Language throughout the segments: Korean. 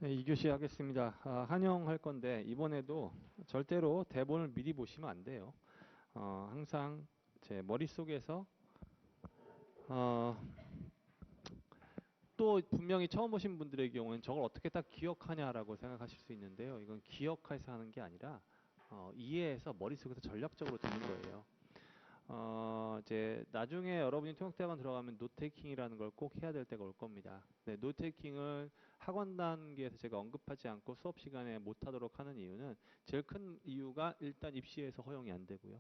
네, 2교시 하겠습니다. 한영할 건데 이번에도 절대로 대본을 미리 보시면 안 돼요. 항상 제 머릿속에서 어, 또 분명히 처음 오신 분들의 경우는 저걸 어떻게 딱 기억하냐라고 생각하실 수 있는데요. 이건 기억해서 하는 게 아니라 이해해서 머릿속에서 전략적으로 듣는 거예요. 이제 나중에 여러분이 통역대학원 들어가면 노테이킹이라는 걸 꼭 해야 될 때가 올 겁니다. 네, 노테이킹을 학원 단계에서 제가 언급하지 않고 수업 시간에 못 하도록 하는 이유는 제일 큰 이유가 일단 입시에서 허용이 안 되고요.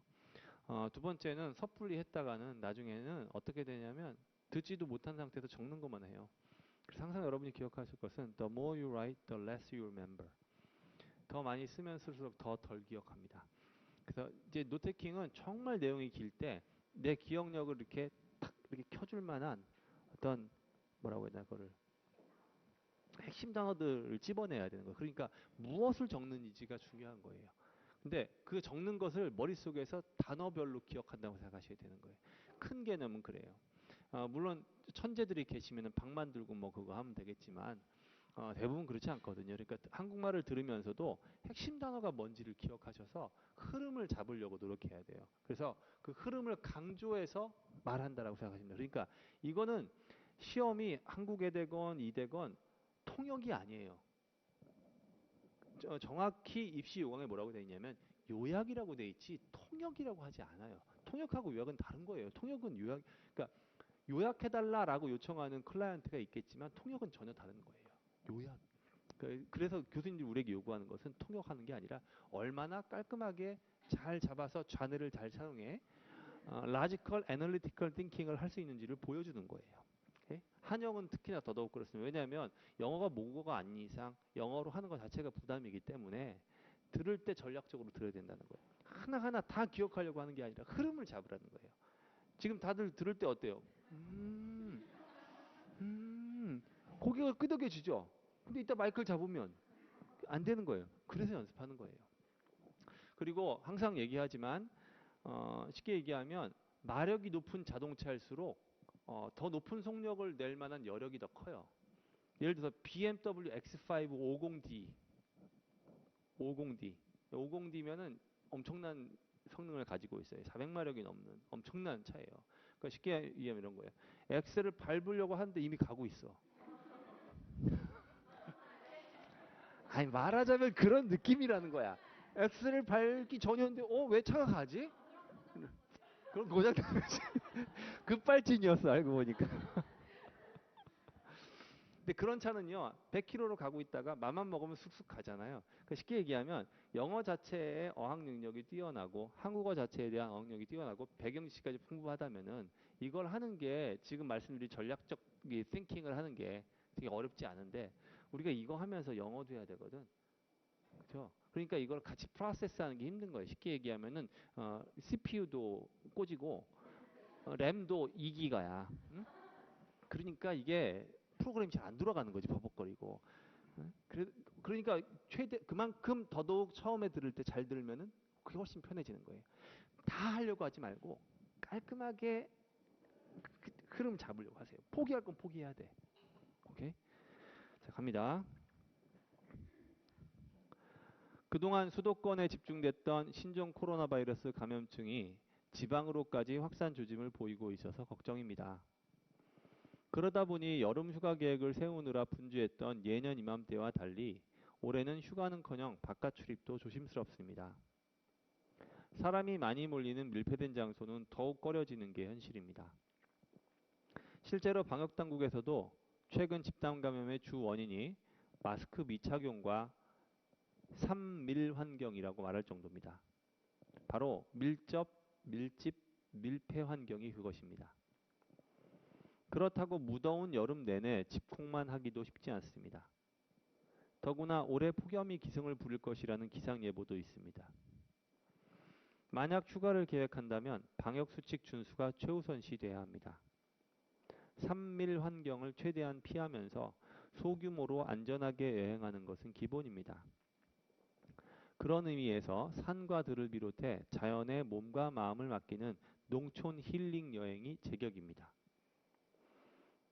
두 번째는 섣불리 했다가는 나중에는 어떻게 되냐면 듣지도 못한 상태에서 적는 것만 해요. 그래서 항상 여러분이 기억하실 것은 the more you write, the less you remember. 더 많이 쓰면 쓸수록 더 덜 기억합니다. 그래서 이제 노테킹은 정말 내용이 길 때 내 기억력을 이렇게 탁 이렇게 켜줄 만한 어떤 뭐라고 해야 되나 그거를 핵심 단어들을 집어내야 되는 거예요. 그러니까 무엇을 적는지가 중요한 거예요. 근데 그 적는 것을 머릿속에서 단어별로 기억한다고 생각하셔야 되는 거예요. 큰 개념은 그래요. 물론 천재들이 계시면 방만 들고 뭐 그거 하면 되겠지만 대부분 그렇지 않거든요. 그러니까 한국말을 들으면서도 핵심 단어가 뭔지를 기억하셔서 흐름을 잡으려고 노력해야 돼요. 그래서 그 흐름을 강조해서 말한다라고 생각하십니다. 그러니까 이거는 시험이 한국에 되건 이되건 통역이 아니에요. 정확히 입시 요강에 뭐라고 되어 있냐면 요약이라고 되어 있지 통역이라고 하지 않아요. 통역하고 요약은 다른 거예요. 통역은 요약, 그러니까 요약해달라라고 요청하는 클라이언트가 있겠지만 통역은 전혀 다른 거예요. 요약. 그래서 교수님들이 우리에게 요구하는 것은 통역하는 게 아니라 얼마나 깔끔하게 잘 잡아서 좌뇌를 잘 사용해 라지컬 애널리티컬 띵킹을 할 수 있는지를 보여주는 거예요. 오케이? 한영은 특히나 더더욱 그렇습니다. 왜냐하면 영어가 모국어가 아닌 이상 영어로 하는 것 자체가 부담이기 때문에 들을 때 전략적으로 들어야 된다는 거예요. 하나하나 다 기억하려고 하는 게 아니라 흐름을 잡으라는 거예요. 지금 다들 들을 때 어때요? 음, 고개가 끄덕여지죠? 근데 이따 마이크를 잡으면 안 되는 거예요. 그래서 연습하는 거예요. 그리고 항상 얘기하지만 쉽게 얘기하면 마력이 높은 자동차일수록 더 높은 속력을 낼 만한 여력이 더 커요. 예를 들어서 BMW X5 50D, 50D, 50D면은 엄청난 성능을 가지고 있어요. 400마력이 넘는 엄청난 차예요. 그러니까 쉽게 얘기하면 이런 거예요. 엑셀을 밟으려고 하는데 이미 가고 있어. 아니 말하자면 그런 느낌이라는 거야. 엑셀을 밟기 전이었는데 왜 차가 가지? 그럼 고장난 거지. 급발진이었어 알고 보니까. 근데 그런 차는요 100km로 가고 있다가 맘만 먹으면 쑥쑥 가잖아요. 그러니까 쉽게 얘기하면 영어 자체의 어학 능력이 뛰어나고 한국어 자체에 대한 어학 능력이 뛰어나고 배경 지식까지 풍부하다면은 이걸 하는 게 지금 말씀드린 전략적 띵킹을 하는 게 되게 어렵지 않은데 우리가 이거 하면서 영어도 해야 되거든. 그렇죠? 그러니까 이걸 같이 프로세스하는 게 힘든 거예요. 쉽게 얘기하면은 CPU도 꽂이고 램도 2기가야. 응? 그러니까 이게 프로그램이 잘 안 돌아가는 거지 버벅거리고. 응? 그러니까 최대 그만큼 더더욱 처음에 들을 때 잘 들으면은 그게 훨씬 편해지는 거예요. 다 하려고 하지 말고 깔끔하게 흐름 잡으려고 하세요. 포기할 건 포기해야 돼. 오케이? 자, 갑니다. 그동안 수도권에 집중됐던 신종 코로나 바이러스 감염증이 지방으로까지 확산 조짐을 보이고 있어서 걱정입니다. 그러다 보니 여름 휴가 계획을 세우느라 분주했던 예년 이맘때와 달리 올해는 휴가는커녕 바깥 출입도 조심스럽습니다. 사람이 많이 몰리는 밀폐된 장소는 더욱 꺼려지는 게 현실입니다. 실제로 방역당국에서도 최근 집단 감염의 주 원인이 마스크 미착용과 삼밀 환경이라고 말할 정도입니다. 바로 밀접, 밀집, 밀폐 환경이 그것입니다. 그렇다고 무더운 여름 내내 집콕만 하기도 쉽지 않습니다. 더구나 올해 폭염이 기승을 부릴 것이라는 기상 예보도 있습니다. 만약 휴가를 계획한다면 방역 수칙 준수가 최우선시돼야 합니다. 삼밀 환경을 최대한 피하면서 소규모로 안전하게 여행하는 것은 기본입니다. 그런 의미에서 산과 들을 비롯해 자연에 몸과 마음을 맡기는 농촌 힐링 여행이 제격입니다.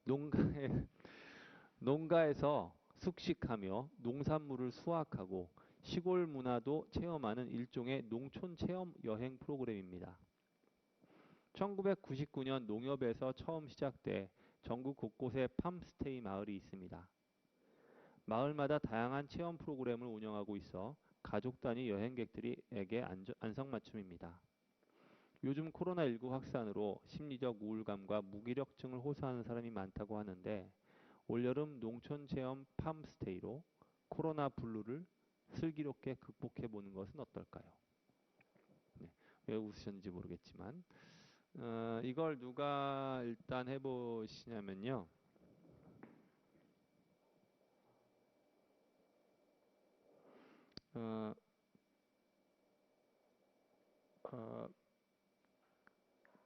농가에, 농가에서 숙식하며 농산물을 수확하고 시골 문화도 체험하는 일종의 농촌 체험 여행 프로그램입니다. 1999년 농협에서 처음 시작돼 전국 곳곳에 팜스테이 마을이 있습니다. 마을마다 다양한 체험 프로그램을 운영하고 있어 가족 단위 여행객들에게 안성맞춤입니다. 요즘 코로나19 확산으로 심리적 우울감과 무기력증을 호소하는 사람이 많다고 하는데 올여름 농촌 체험 팜스테이로 코로나 블루를 슬기롭게 극복해 보는 것은 어떨까요? 네, 왜 웃으셨는지 모르겠지만 이걸 누가 일단 해보시냐면요. 어, 어,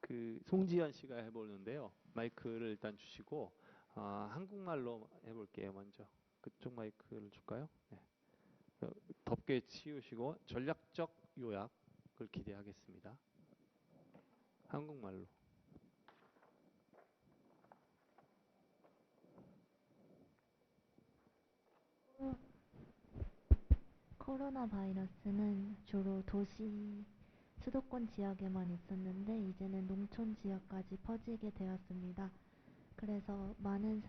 그 송지현 씨가 해보는데요. 마이크를 일단 주시고 한국말로 해볼게요. 먼저 그쪽 마이크를 줄까요? 네. 덥게 치우시고 전략적 요약을 기대하겠습니다. 한국말로. 코로나 바이러스는 주로 도시, 수도권 지역에만 있었는데 이제는 농촌 지역까지 퍼지게 되었습니다. 그래서 많은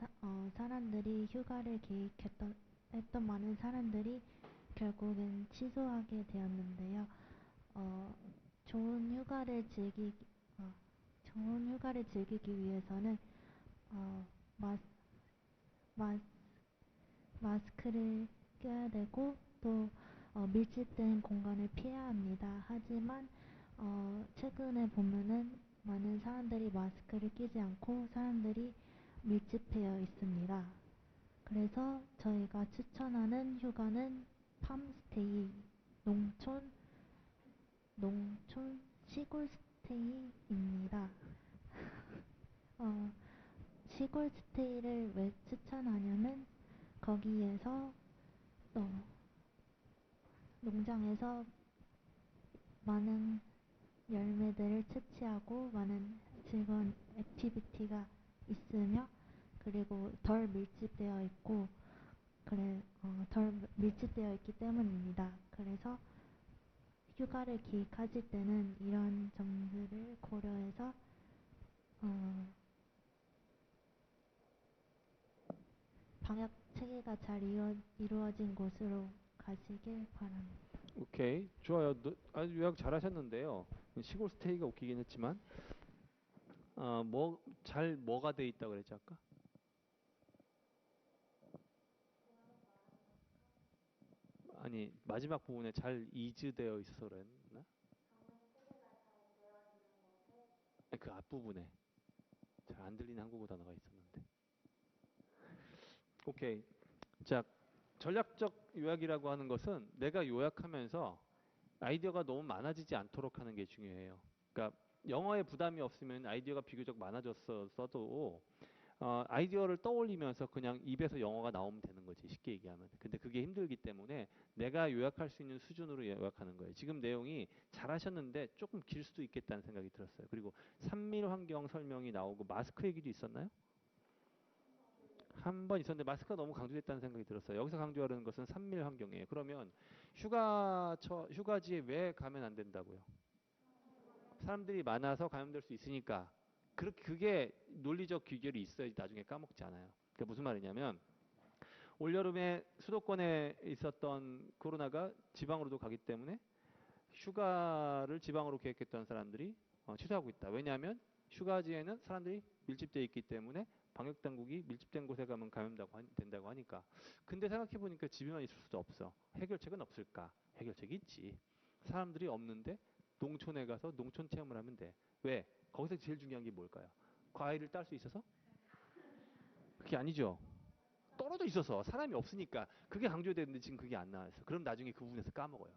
사람들이 휴가를 했던 많은 사람들이 결국엔 취소하게 되었는데요. 어, 좋은 휴가를 즐기, 어, 좋은 휴가를 즐기기 위해서는 어, 마, 마, 마스크를 껴야 되고 또 밀집된 공간을 피해야 합니다. 하지만 최근에 보면은 많은 사람들이 마스크를 끼지 않고 사람들이 밀집되어 있습니다. 그래서 저희가 추천하는 휴가는 팜스테이, 농촌, 농촌 시골 스테이입니다. 어, 시골 스테이를 왜 추천하냐면 거기에서 농장에서 많은 열매들을 채취하고 많은 즐거운 액티비티가 있으며 그리고 덜 밀집되어 있고 덜 밀집되어 있기 때문입니다. 그래서 휴가를 기획하실 때는 이런 점들을 고려해서 어, 방역 체계가 잘 이루어진 곳으로 가시길 바랍니다. 오케이, 좋아요. 아주 요약 잘하셨는데요. 시골 스테이가 웃기긴 했지만 뭐가 돼 있다고 그랬지 아까? 아니 마지막 부분에 잘 이즈되어 있어서 그랬나? 아니, 그 앞부분에 잘 안 들리는 한국어 단어가 있었는데. 오케이. 자, 전략적 요약이라고 하는 것은 내가 요약하면서 아이디어가 너무 많아지지 않도록 하는 게 중요해요. 그러니까 영어에 부담이 없으면 아이디어가 비교적 많아졌어도 아이디어를 떠올리면서 그냥 입에서 영어가 나오면 되는 거지, 쉽게 얘기하면. 근데 그게 힘들기 때문에 내가 요약할 수 있는 수준으로 요약하는 거예요. 지금 내용이 잘하셨는데 조금 길 수도 있겠다는 생각이 들었어요. 그리고 산밀 환경 설명이 나오고 마스크 얘기도 있었나요? 한 번 있었는데 마스크가 너무 강조됐다는 생각이 들었어요. 여기서 강조하는 것은 산밀 환경이에요. 그러면 휴가지에 왜 가면 안 된다고요? 사람들이 많아서 감염될 수 있으니까. 그게 논리적 귀결이 있어야지 나중에 까먹지 않아요. 그게 무슨 말이냐면 올여름에 수도권에 있었던 코로나가 지방으로도 가기 때문에 휴가를 지방으로 계획했던 사람들이 취소하고 있다. 왜냐하면 휴가지에는 사람들이 밀집되어 있기 때문에 방역 당국이 밀집된 곳에 가면 된다고 하니까. 근데 생각해 보니까 집에만 있을 수도 없어. 해결책은 없을까? 해결책이 있지. 사람들이 없는데 농촌에 가서 농촌 체험을 하면 돼. 왜? 거기서 제일 중요한 게 뭘까요? 과일을 딸 수 있어서? 그게 아니죠. 떨어져 있어서 사람이 없으니까 그게 강조되는데 지금 그게 안 나와서 그럼 나중에 그 부분에서 까먹어요.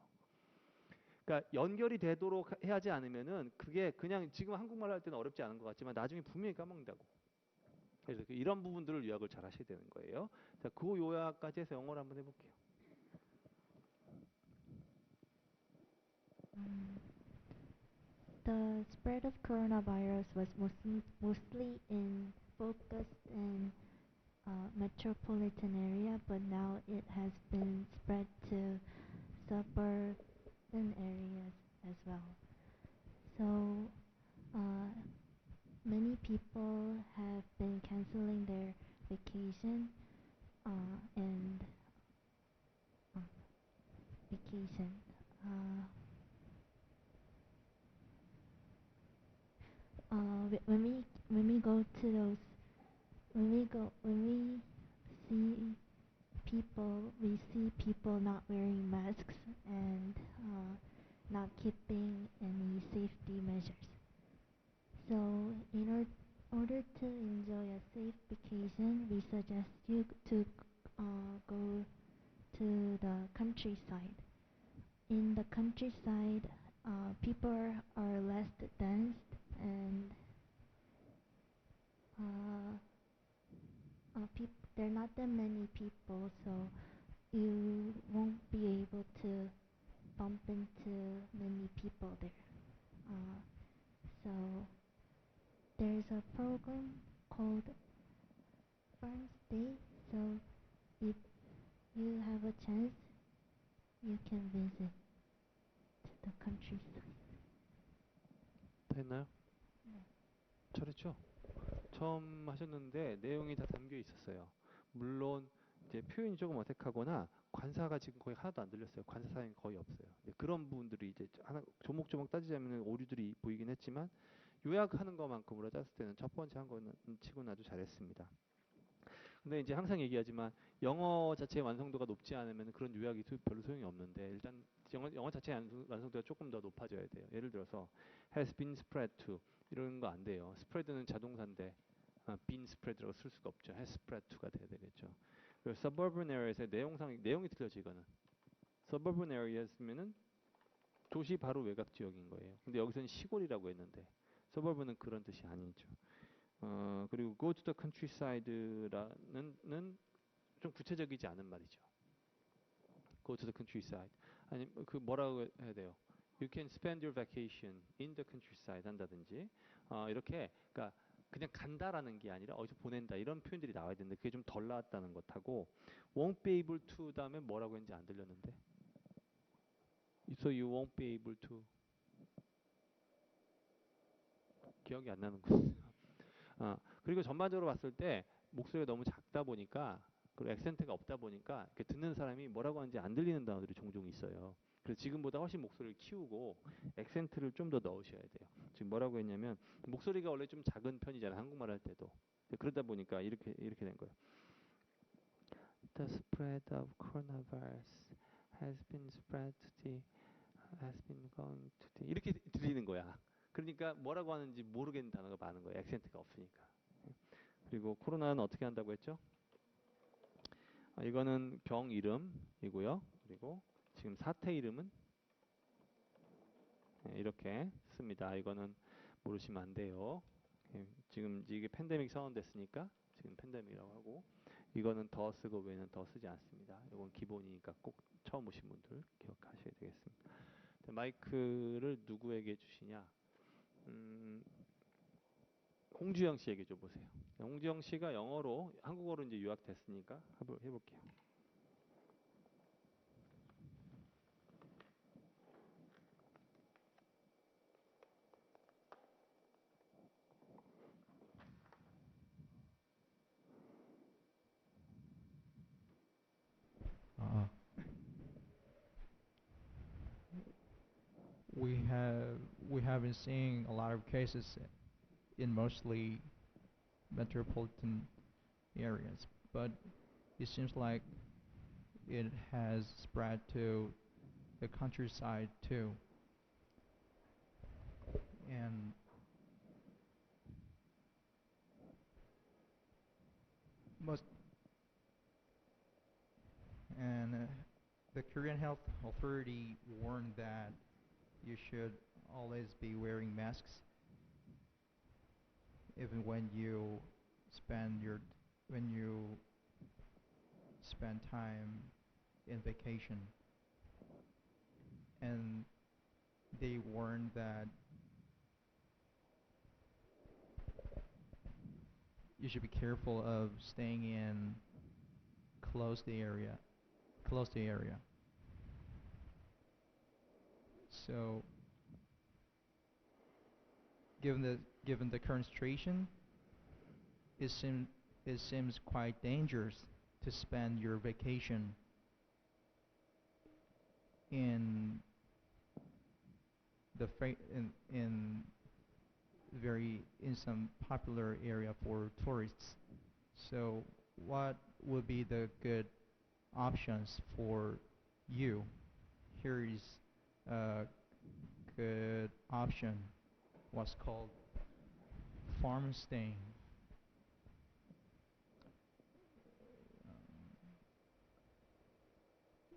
그러니까 연결이 되도록 하지 않으면은 그게 그냥 지금 한국말 할 때는 어렵지 않은 것 같지만 나중에 분명히 까먹는다고. 그래서 이런 부분들을 요약을 잘 하셔야 되는 거예요. 자, 그 요약까지 해서 영어로 한번 해볼게요. 음, the spread of coronavirus was mostly in focused in metropolitan area, but now it has been spread to suburban areas as well. So uh, many people have been canceling their vacation and uh, vacation. Uh, when we go to those when we see we see people not wearing masks and not keeping any safety measures. So order to enjoy a safe vacation, we suggest you to go to the countryside. In the countryside, people are less dense and uh, there are not that many people, so you won't be able to bump into many people there. So there's a program called Farms Day, so if you have a chance, you can visit the countryside. 다 했나요? 네. 잘했죠? 처음 하셨는데 내용이 다 담겨 있었어요. 물론 이제 표현이 조금 어색하거나 관사가 지금 거의 하나도 안 들렸어요. 관사 사항이 거의 없어요. 그런 부분들이 이제 하나 조목조목 따지자면 오류들이 보이긴 했지만 요약하는 것만큼으로 짰을 때는 첫 번째 한 거는 치고는 아주 잘했습니다. 근데 이제 항상 얘기하지만 영어 자체의 완성도가 높지 않으면 그런 요약이 별로 소용이 없는데 일단 영어 자체의 완성도가 조금 더 높아져야 돼요. 예를 들어서 has been spread to 이런 거 안 돼요. spread는 자동사인데 been spread라고 쓸 수가 없죠. has spread to가 돼야 되겠죠. 그리고 suburban areas의 내용이 틀려져 이거는. suburban areas면은 도시 바로 외곽 지역인 거예요. 근데 여기서는 시골이라고 했는데 suburban은 그런 뜻이 아니죠. 그리고 go to the countryside라는 좀 구체적이지 않은 말이죠. go to the countryside. 아니 그 뭐라고 해야 돼요? You can spend your vacation in the countryside 한다든지 이렇게 그러니까 그냥 간다라는 게 아니라 어디서 보낸다 이런 표현들이 나와야 되는데 그게 좀 덜 나왔다는 것하고 won't be able to 다음에 뭐라고 했는지 안 들렸는데 so you won't be able to 기억이 안 나는군요. 그리고 전반적으로 봤을 때 목소리가 너무 작다 보니까 그리고 액센트가 없다 보니까 이렇게 듣는 사람이 뭐라고 하는지 안 들리는 단어들이 종종 있어요. 그래서 지금보다 훨씬 목소리를 키우고 액센트를 좀 더 넣으셔야 돼요. 지금 뭐라고 했냐면 목소리가 원래 좀 작은 편이잖아요. 한국말 할 때도. 그러다 보니까 이렇게 된 거예요. The spread of coronavirus has been spread to the has been going to the 이렇게 들리는 거야. 그러니까 뭐라고 하는지 모르겠는 단어가 많은 거예요. 액센트가 없으니까. 그리고 코로나는 어떻게 한다고 했죠? 이거는 병 이름이고요. 그리고 지금 사태 이름은 이렇게 씁니다. 이거는 모르시면 안 돼요. 지금 이게 팬데믹 선언됐으니까 지금 팬데믹이라고 하고 이거는 더 쓰고 외에는 더 쓰지 않습니다. 이건 기본이니까 꼭 처음 오신 분들 기억하셔야 되겠습니다. 마이크를 누구에게 주시냐? 홍주영 씨에게 줘보세요. 홍주영 씨가 영어로 한국어로 이제 유학됐으니까 해볼게요. Uh, we have been seeing a lot of cases in mostly metropolitan areas, but it seems like it has spread to the countryside too. And most and the Korean Health Authority warned that you should always be wearing masks even when you spend time in vacation. And they warned that you should be careful of staying in closed area, closed area. So, given the current situation, it seems quite dangerous to spend your vacation in in some popular area for tourists. So what would be the good options for you? Here is a good option, what's called farm staying.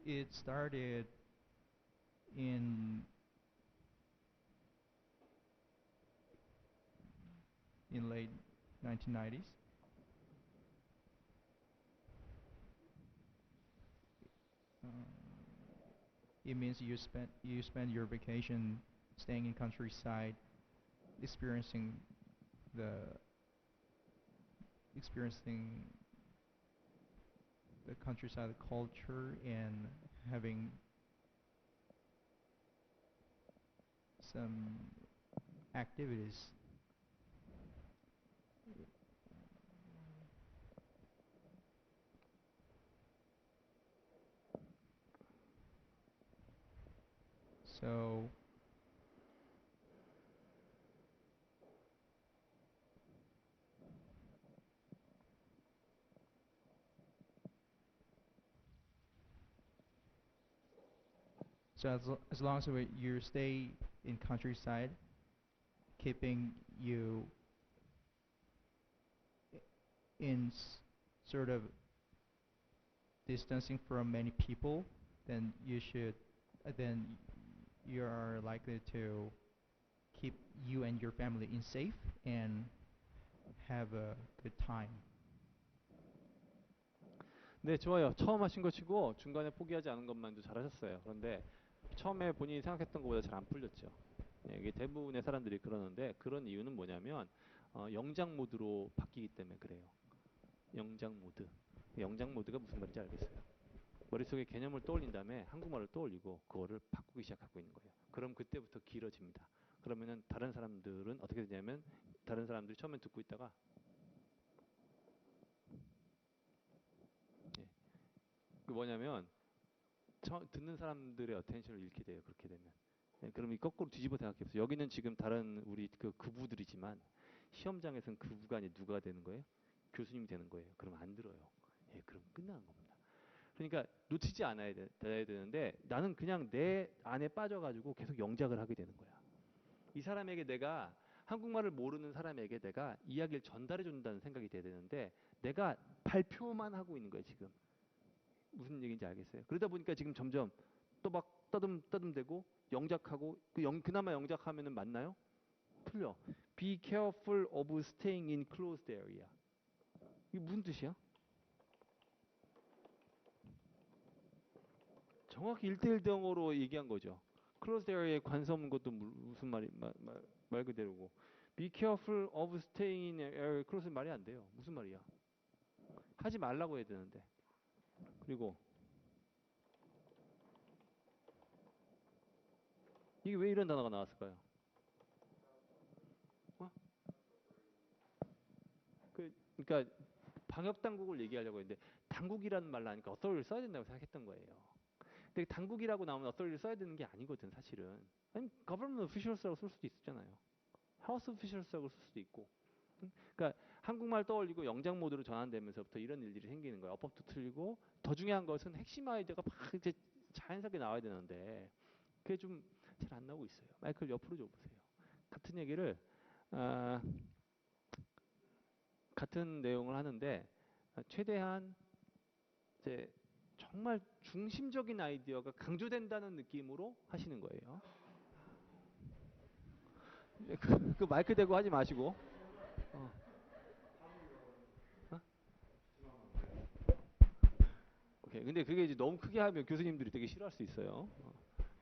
It started in late 1990s. It means you spend your vacation staying in countryside, experiencing the experiencing the countryside culture and having some activities. So as long as you stay in countryside, keeping you in sort of distancing from many people, then then you are likely to keep you and your family in safe and have a good time. 네, 좋아요. 처음 하신 거 치고 중간에 포기하지 않은 것만도 잘하셨어요. 그런데 처음에 본인이 생각했던 것보다 잘 안 풀렸죠. 네, 이게 대부분의 사람들이 그러는데 그런 이유는 뭐냐면 영장 모드로 바뀌기 때문에 그래요. 영장 모드. 영장 모드가 무슨 말인지 알겠어요? 머릿속에 개념을 떠올린 다음에 한국말을 떠올리고 그거를 바꾸기 시작하고 있는 거예요. 그럼 그때부터 길어집니다. 그러면은 다른 사람들은 어떻게 되냐면 다른 사람들이 처음엔 듣고 있다가 그 뭐냐면 듣는 사람들의 어텐션을 잃게 돼요. 그렇게 되면. 네, 그럼 이 거꾸로 뒤집어 생각해보세요. 여기는 지금 다른 우리 그부들이지만 시험장에서는 그부가 아니 누가 되는 거예요? 교수님이 되는 거예요. 그럼 안 들어요. 예, 그럼 끝나는 겁니다. 그러니까 놓치지 않아야 돼야 되는데 나는 그냥 내 안에 빠져가지고 계속 영작을 하게 되는 거야. 이 사람에게 내가 한국말을 모르는 사람에게 내가 이야기를 전달해 준다는 생각이 돼야 되는데 내가 발표만 하고 있는 거예요. 지금. 무슨 얘기인지 알겠어요? 그러다 보니까 지금 점점 또 막 떠듬대고 영작하고 그나마 영작하면은 맞나요? 틀려. Be careful of staying in closed area. 이게 무슨 뜻이야? 정확히 1대1 대응어로 얘기한 거죠. closed area에 관심 없는 것도 무슨 말 그대로고. Be careful of staying in area closed 말이 안 돼요. 무슨 말이야? 하지 말라고 해야 되는데. 그리고 이게 왜 이런 단어가 나왔을까요? 그러니까 방역 당국을 얘기하려고 했는데 당국이라는 말로 하니까 authority를 써야 된다고 생각했던 거예요. 근데 당국이라고 나오면 authority를 써야 되는 게 아니거든 사실은. 아니 government officials라고 쓸 수도 있었잖아요. house officials라고 쓸 수도 있고. 그러니까 한국말 떠올리고 영장 모드로 전환되면서부터 이런 일들이 생기는 거예요. 어법도 틀리고 더 중요한 것은 핵심 아이디어가 막 이제 자연스럽게 나와야 되는데 그게 좀 잘 안 나오고 있어요. 마이크를 옆으로 줘보세요. 같은 얘기를 같은 내용을 하는데 최대한 이제 정말 중심적인 아이디어가 강조된다는 느낌으로 하시는 거예요. 그 마이크 대고 하지 마시고. 오케이. 근데 그게 이제 너무 크게 하면 교수님들이 되게 싫어할 수 있어요.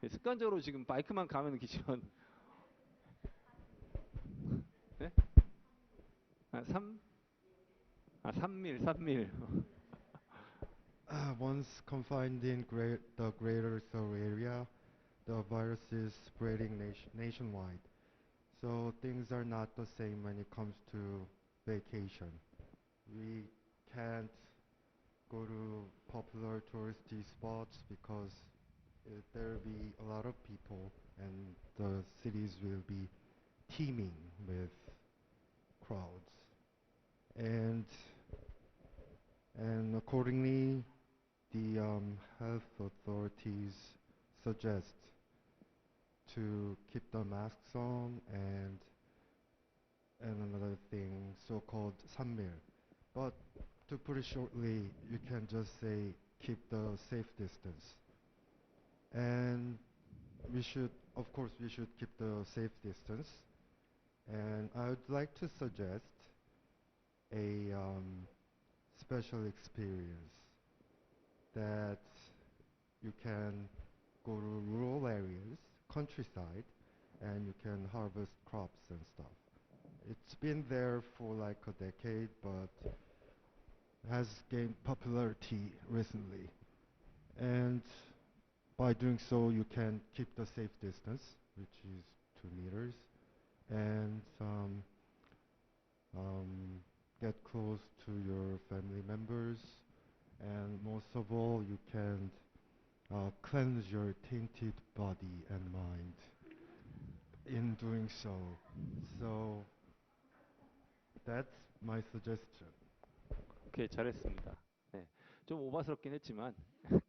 습관적으로 지금 마이크만 가면 기치면 네? 3 아, 산밀. Once confined in the greater Seoul area, the virus is spreading nationwide. So things are not the same when it comes to vacation. We can't go to popular touristy spots because there will be a lot of people and the cities will be teeming with crowds. And accordingly, the health authorities suggest to keep the masks on and another thing so-called 산밀. But to put it shortly, you can just say keep the safe distance. And of course, we should keep the safe distance. And I would like to suggest a special experience that you can go to rural areas, countryside, and you can harvest crops and stuff. It's been there for like a decade, but has gained popularity recently. And by doing so, you can keep the safe distance, which is 2 meters, and get close to your family members, and most of all, you can cleanse your tainted body and mind in doing so. So that's my suggestion. 오케이, 잘했습니다. 네, 좀 오바스럽긴 했지만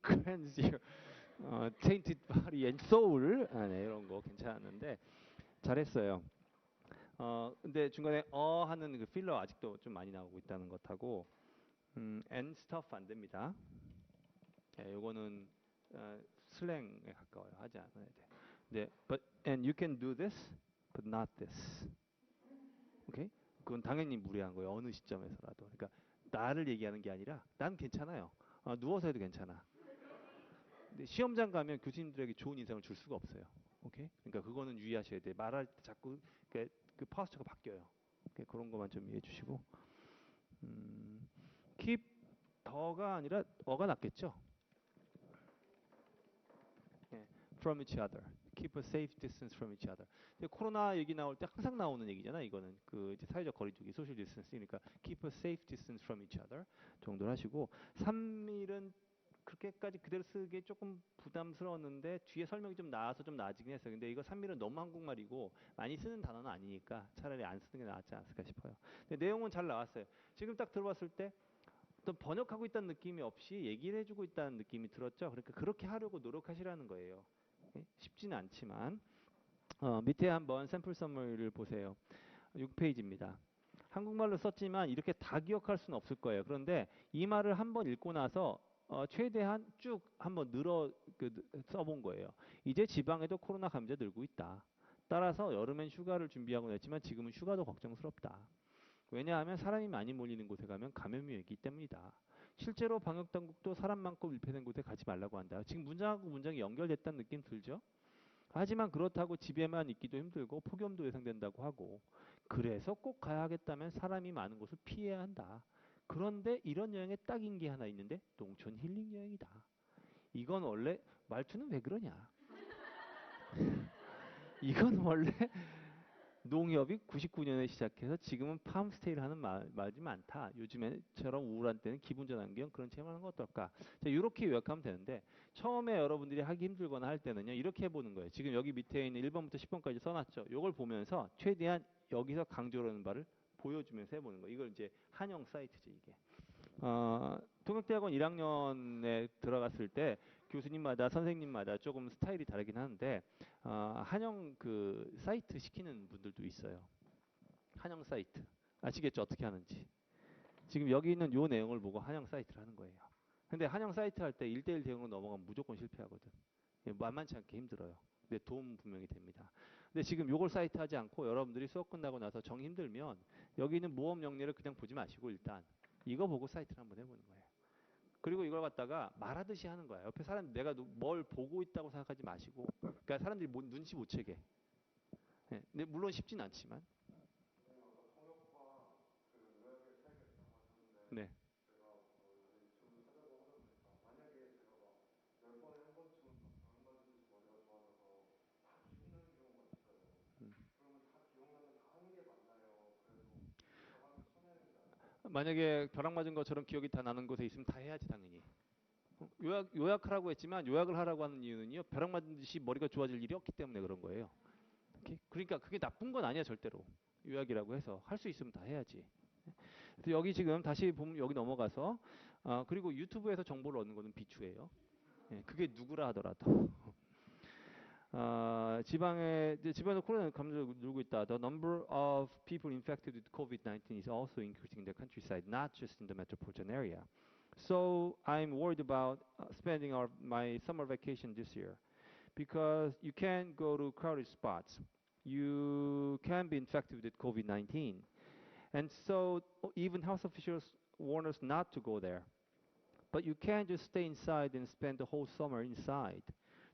cleanse your tainted body and soul, 네, 이런 거 괜찮았는데 잘했어요. 근데 중간에 하는 그 필러 아직도 좀 많이 나오고 있다는 것하고 and stuff 안 됩니다. 네, 요거는 슬랭에 가까워요. 하지 않아야 돼. 네, but and you can do this, but not this. 오케이? 그건 당연히 무례한 거예요. 어느 시점에서라도. 그러니까 나를 얘기하는 게 아니라 난 괜찮아요. 누워서 해도 괜찮아. 근데 시험장 가면 교수님들에게 좋은 인상을 줄 수가 없어요. 오케이? 그러니까 그거는 유의하셔야 돼. 말할 때 자꾸 그 파스처가 바뀌어요. 오케이? 그런 것만 좀 이해해 주시고. keep 더가 아니라 어가 낫겠죠? 네, from each other. keep a safe distance from each other. 근데 코로나 얘기 나올 때 항상 나오는 얘기잖아. 이거는 그 이제 사회적 거리두기, 소셜 디스턴스니까 keep a safe distance from each other 정도로 하시고 3일은 그렇게까지 그대로 쓰기 조금 부담스러웠는데 뒤에 설명이 좀 나와서 좀 나아지긴 했어요. 근데 이거 3일은 너무 한국말이고 많이 쓰는 단어는 아니니까 차라리 안 쓰는 게 낫지 않을까 싶어요. 근데 내용은 잘 나왔어요. 지금 딱 들어봤을 때 또 번역하고 있다는 느낌이 없이 얘기를 해주고 있다는 느낌이 들었죠. 그러니까 그렇게 하려고 노력하시라는 거예요. 쉽지는 않지만 밑에 한번 샘플 서머리를 보세요. 6페이지입니다. 한국말로 썼지만 이렇게 다 기억할 수는 없을 거예요. 그런데 이 말을 한번 읽고 나서 최대한 쭉 한번 써본 거예요. 이제 지방에도 코로나 감염자 늘고 있다. 따라서 여름엔 휴가를 준비하고 했지만 지금은 휴가도 걱정스럽다. 왜냐하면 사람이 많이 몰리는 곳에 가면 감염이 있기 때문이다. 실제로 방역당국도 사람 많고 밀폐된 곳에 가지 말라고 한다. 지금 문장하고 문장이 연결됐다는 느낌 들죠? 하지만 그렇다고 집에만 있기도 힘들고 폭염도 예상된다고 하고 그래서 꼭 가야 하겠다면 사람이 많은 곳을 피해야 한다. 그런데 이런 여행에 딱인 게 하나 있는데 농촌 힐링 여행이다. 이건 원래 말투는 왜 그러냐? 이건 원래 농협이 99년에 시작해서 지금은 팜스테이를 하는 말이 많다. 요즘에처럼 우울한 때는 기분 전환경 그런 체험을 하는 거 어떨까? 자, 이렇게 요약하면 되는데 처음에 여러분들이 하기 힘들거나 할 때는요. 이렇게 해보는 거예요. 지금 여기 밑에 있는 1번부터 10번까지 써놨죠. 이걸 보면서 최대한 여기서 강조를 하는 바를 보여주면서 해보는 거예요. 이걸 이제 한영 사이트죠. 이게. 통역대학원 1학년에 들어갔을 때 교수님마다 선생님마다 조금 스타일이 다르긴 하는데 한영 그 사이트 시키는 분들도 있어요. 한영 사이트 아시겠죠? 어떻게 하는지. 지금 여기 있는 요 내용을 보고 한영 사이트를 하는 거예요. 근데 한영 사이트 할 때 1대1 대응으로 넘어가면 무조건 실패하거든. 만만치 않게 힘들어요. 근데 도움 분명히 됩니다. 근데 지금 요걸 사이트 하지 않고 여러분들이 수업 끝나고 나서 정 힘들면 여기 있는 모험 영리를 그냥 보지 마시고 일단 이거 보고 사이트를 한번 해보는 거예요. 그리고 이걸 갖다가 말하듯이 하는 거야. 옆에 사람 내가 뭘 보고 있다고 생각하지 마시고, 그러니까 사람들이 눈치 못 채게. 네, 근데 물론 쉽진 않지만. 네. 음. 만약에 벼락 맞은 것처럼 기억이 다 나는 곳에 있으면 다 해야지 당연히. 요약하라고 했지만 요약을 하라고 하는 이유는요. 벼락 맞은 듯이 머리가 좋아질 일이 없기 때문에 그런 거예요. 오케이? 그러니까 그게 나쁜 건 아니야 절대로. 요약이라고 해서 할 수 있으면 다 해야지. 그래서 여기 지금 다시 보면 여기 넘어가서 그리고 유튜브에서 정보를 얻는 거는 비추예요. 예, 그게 누구라 하더라도. 지방에서 코로나 감염자가 늘고 있다. The number of people infected with COVID-19 is also increasing in the countryside, not just in the metropolitan area. So I'm worried about spending my summer vacation this year because you can't go to crowded spots. You can be infected with COVID-19. And so even health officials warn us not to go there. But you can't just stay inside and spend the whole summer inside.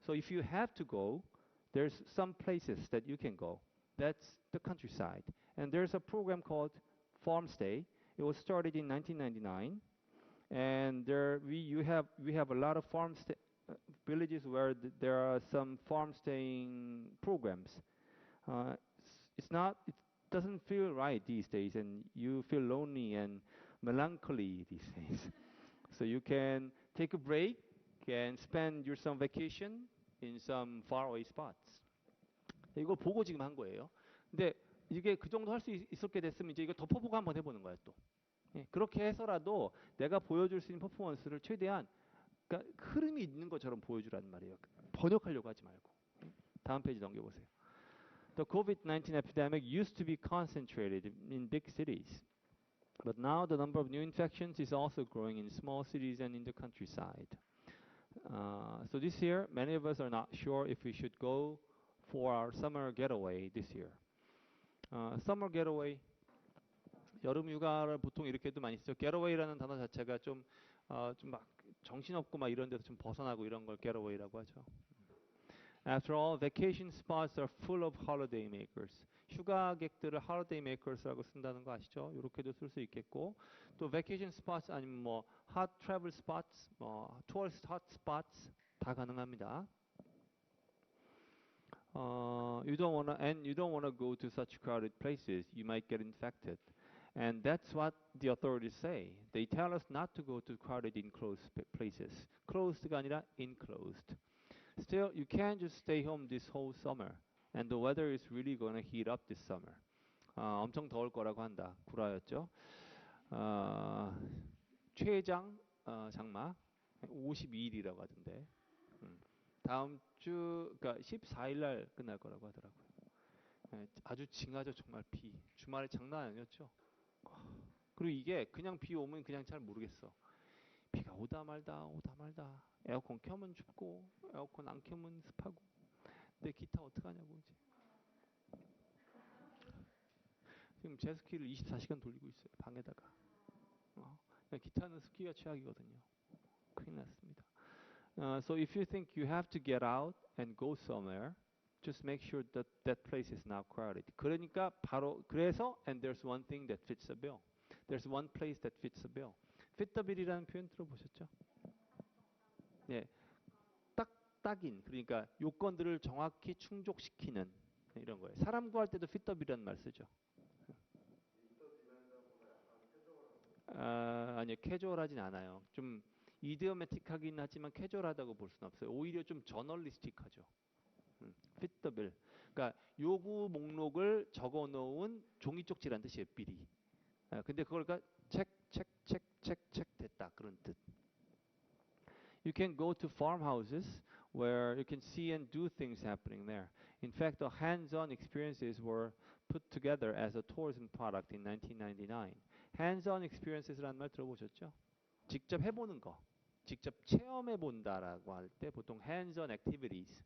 So if you have to go, there's some places that you can go. That's the countryside. And there's a program called Farm Stay. It was started in 1999. And we have a lot of villages where there are some farm staying programs. It doesn't feel right these days, and you feel lonely and melancholy these days. So you can take a break and spend your some vacation in some faraway spots. 이거 보고 지금 한 거예요. 근데 이게 그 정도 할 수 있었게 됐으면 이제 이거 덮어보고 한번 해보는 거야 또. 예, 그렇게 해서라도 내가 보여줄 수 있는 퍼포먼스를 최대한 그러니까 흐름이 있는 것처럼 보여주라는 말이에요. 번역하려고 하지 말고. 다음 페이지 넘겨보세요. The COVID-19 epidemic used to be concentrated in big cities. But now the number of new infections is also growing in small cities and in the countryside. So this year, many of us are not sure if we should go for our summer getaway this year. Summer getaway, 여름 휴가를 보통 이렇게도 많이 쓰죠. getaway라는 단어 자체가 좀 막 정신없고 막 이런 데서 좀 벗어나고 이런 걸 getaway라고 하죠. After all, vacation spots are full of holiday makers. 휴가객들을 holiday makers라고 쓴다는 거 아시죠? 이렇게도 쓸 수 있겠고, 또 vacation spots 아니면 뭐 hot travel spots, 뭐 tourist hot spots 다 가능합니다. You don't wanna go to such crowded places. You might get infected. And that's what the authorities say. They tell us not to go to crowded enclosed places. Closed가 아니라 enclosed. Still, you can't just stay home this whole summer. And the weather is really gonna heat up this summer. 엄청 더울 거라고 한다. 구라였죠. 최장 장마 52일이라고 하던데. 다음 주 그러니까 14일 날 끝날 거라고 하더라고요. 아주 징하죠 정말 비. 주말에 장난 아니었죠. 그리고 이게 그냥 비 오면 그냥 잘 모르겠어. 비가 오다 말다 오다 말다. 에어컨 켜면 춥고 에어컨 안 켜면 습하고. 내 기타 어떡하냐고 이제. 지금 제스키를 24시간 돌리고 있어요. 방에다가. 기타는 스키가 최악이거든요. 큰일 났습니다. So if you think you have to get out and go somewhere, just make sure that that place is not crowded. 그러니까 바로 그래서 and there's one thing that fits the bill. There's one place that fits the bill. fit the bill이라는 표현 들어보셨죠? 네, 딱인 그러니까 요건들을 정확히 충족시키는 이런 거예요. 사람 구할 때도 fit the bill이라는 말 쓰죠. 아니요, 캐주얼하진 않아요. 좀 이디어매틱하긴 하지만 캐주얼하다고 볼 수는 없어요. 오히려 좀 저널리스틱하죠. fit the bill. 그러니까 요구 목록을 적어놓은 종이 쪽지란 뜻이에요. 빌이. 근데 그걸 책 됐다 그런 뜻. You can go to farmhouses where you can see and do things happening there. In fact, the hands-on experiences were put together as a tourism product in 1999. hands-on experiences라는 말 들어보셨죠? 직접 해보는 거, 직접 체험해 본다라고 할 때 보통 hands-on activities,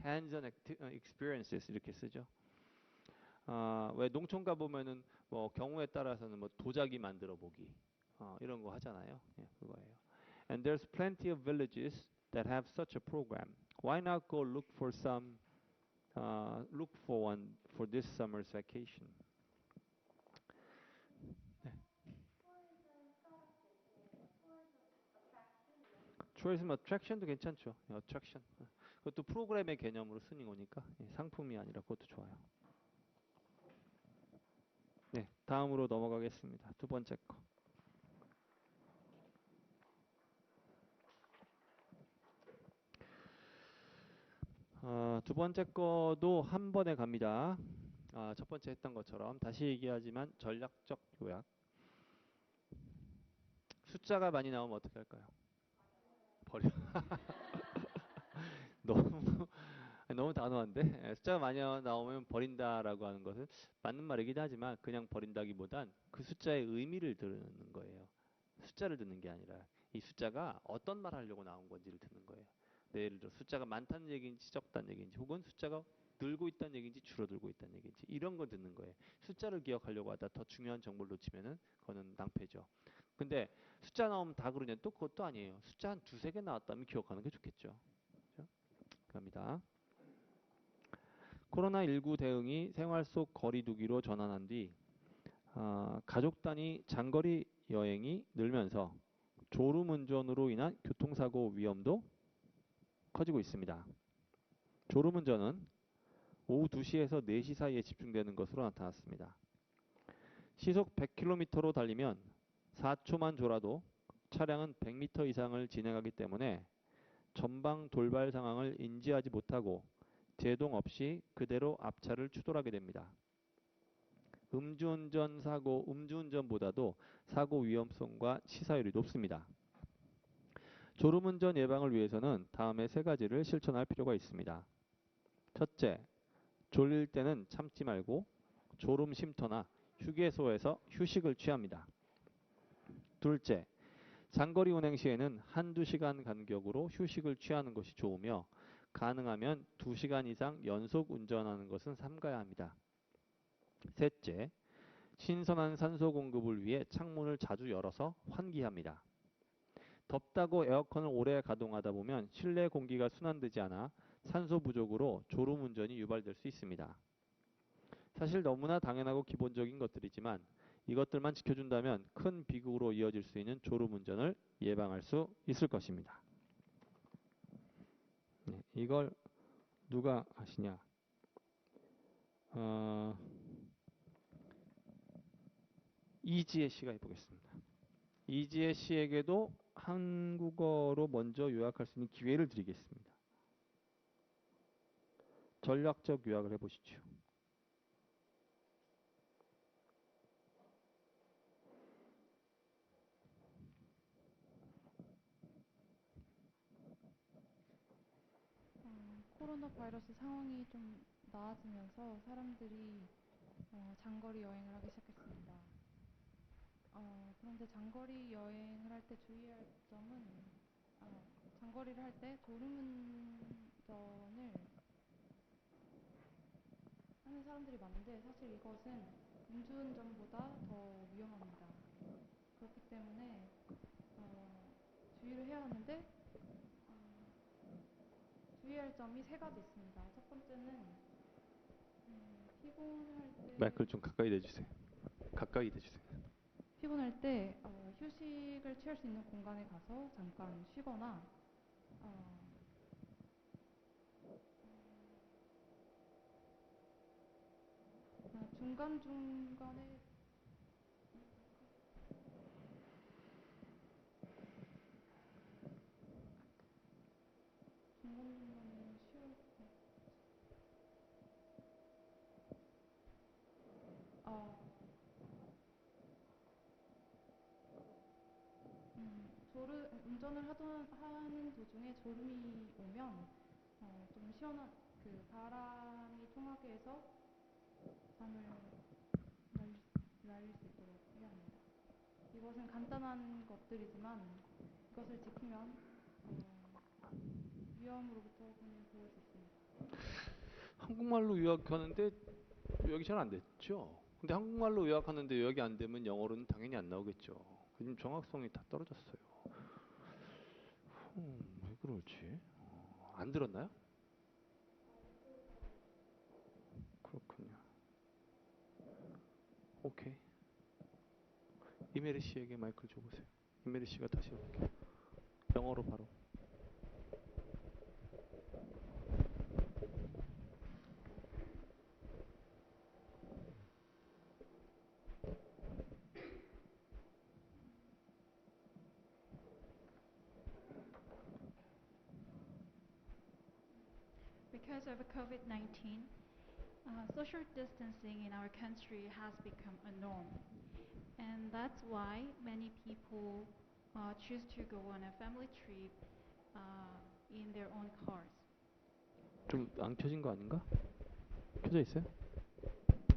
hands-on experiences 이렇게 쓰죠. 왜 농촌 가 보면은 뭐 경우에 따라서는 뭐 도자기 만들어 보기 이런 거 하잖아요. 예, 그거예요. And there's plenty of villages that have such a program. Why not go look for one for this summer's vacation? 네. tourism attraction도 괜찮죠. attraction. 그것도 프로그램의 개념으로 쓰는 거니까 상품이 아니라 그것도 좋아요. 네, 다음으로 넘어가겠습니다. 두 번째 거. 두 번째 거도 한 번에 갑니다. 첫 번째 했던 것처럼 다시 얘기하지만 전략적 요약. 숫자가 많이 나오면 어떻게 할까요? 버려. 너무 너무 단호한데 숫자가 많이 나오면 버린다라고 하는 것은 맞는 말이긴 하지만 그냥 버린다기보단 그 숫자의 의미를 듣는 거예요. 숫자를 듣는 게 아니라 이 숫자가 어떤 말 하려고 나온 건지를 듣는 거예요. 예를 들어 숫자가 많다는 얘기인지 적다는 얘기인지 혹은 숫자가 늘고 있다는 얘기인지 줄어들고 있다는 얘기인지 이런 거 듣는 거예요. 숫자를 기억하려고 하다 더 중요한 정보를 놓치면은 그거는 낭패죠. 근데 숫자 나오면 다 그러냐 또 그것도 아니에요. 숫자 한 두세 개 나왔다면 기억하는 게 좋겠죠. 그렇죠? 갑니다. 코로나19 대응이 생활 속 거리두기로 전환한 뒤 가족 단위 장거리 여행이 늘면서 졸음운전으로 인한 교통사고 위험도 커지고 있습니다. 졸음운전은 오후 2시에서 4시 사이에 집중되는 것으로 나타났습니다. 시속 100km로 달리면 4초만 졸아도 차량은 100m 이상을 진행하기 때문에 전방 돌발 상황을 인지하지 못하고 제동 없이 그대로 앞차를 추돌하게 됩니다. 음주운전보다도 사고 위험성과 치사율이 높습니다. 졸음운전 예방을 위해서는 다음의 세 가지를 실천할 필요가 있습니다. 첫째, 졸릴 때는 참지 말고 졸음 쉼터나 휴게소에서 휴식을 취합니다. 둘째, 장거리 운행 시에는 한두 시간 간격으로 휴식을 취하는 것이 좋으며 가능하면 2시간 이상 연속 운전하는 것은 삼가야 합니다. 셋째, 신선한 산소 공급을 위해 창문을 자주 열어서 환기합니다. 덥다고 에어컨을 오래 가동하다 보면 실내 공기가 순환되지 않아 산소 부족으로 졸음운전이 유발될 수 있습니다. 사실 너무나 당연하고 기본적인 것들이지만 이것들만 지켜준다면 큰 비극으로 이어질 수 있는 졸음운전을 예방할 수 있을 것입니다. 네, 이걸 누가 하시냐? 이지혜 씨가 해보겠습니다. 이지혜 씨에게도 한국어로 먼저 요약할 수 있는 기회를 드리겠습니다. 전략적 요약을 해보시죠. 코로나 바이러스 상황이 좀 나아지면서 사람들이 장거리 여행을 하기 시작했습니다. 그런데 장거리 여행을 할 때 주의할 점은 장거리를 할 때 졸음운전을 하는 사람들이 많은데 사실 이것은 음주운전보다 더 위험합니다. 그렇기 때문에 주의를 해야 하는데 주의할 점이 세 가지 있습니다. 첫 번째는 피곤할 때 마이크를 좀 가까이 대주세요. 가까이 대주세요. 피곤할 때 휴식을 취할 수 있는 공간에 가서 잠깐 쉬거나 중간중간에 쉬어 운전을 하는 도중에 졸음이 오면 좀 시원한 그 바람이 통하게 해서 잠을 날릴 수 있도록 해야 합니다. 이것은 간단한 것들이지만 이것을 지키면 위험으로부터 분을 구할 수 있습니다. 한국말로 요약하는데 요약이 잘 안 됐죠. 근데 한국말로 요약하는데 요약이 안 되면 영어로는 당연히 안 나오겠죠. 요즘 정확성이 다 떨어졌어요. 왜 그러지? 안 들었나요? 그렇군요. 오케이. 이메리 씨에게 마이크를 줘보세요. 이메리 씨가 다시 해볼게요. 영어로 바로. Because of COVID-19, social distancing in our country has become a norm. And that's why many people choose to go on a family trip in their own cars. 좀 안 켜진 거 아닌가? 켜져 있어요?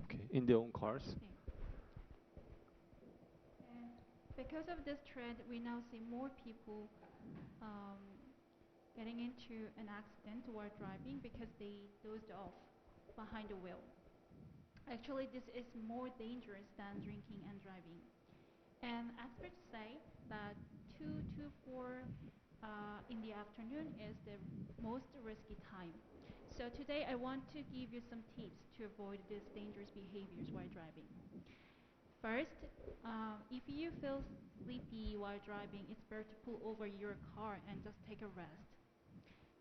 Okay. In their own cars. 네. And because of this trend, we now see more people um, getting into an accident while driving because they dozed off behind the wheel. Actually, this is more dangerous than drinking and driving. And experts say that 2 to 4 in the afternoon is the most risky time. So today I want to give you some tips to avoid these dangerous behaviors while driving. First, if you feel sleepy while driving, it's better to pull over your car and just take a rest.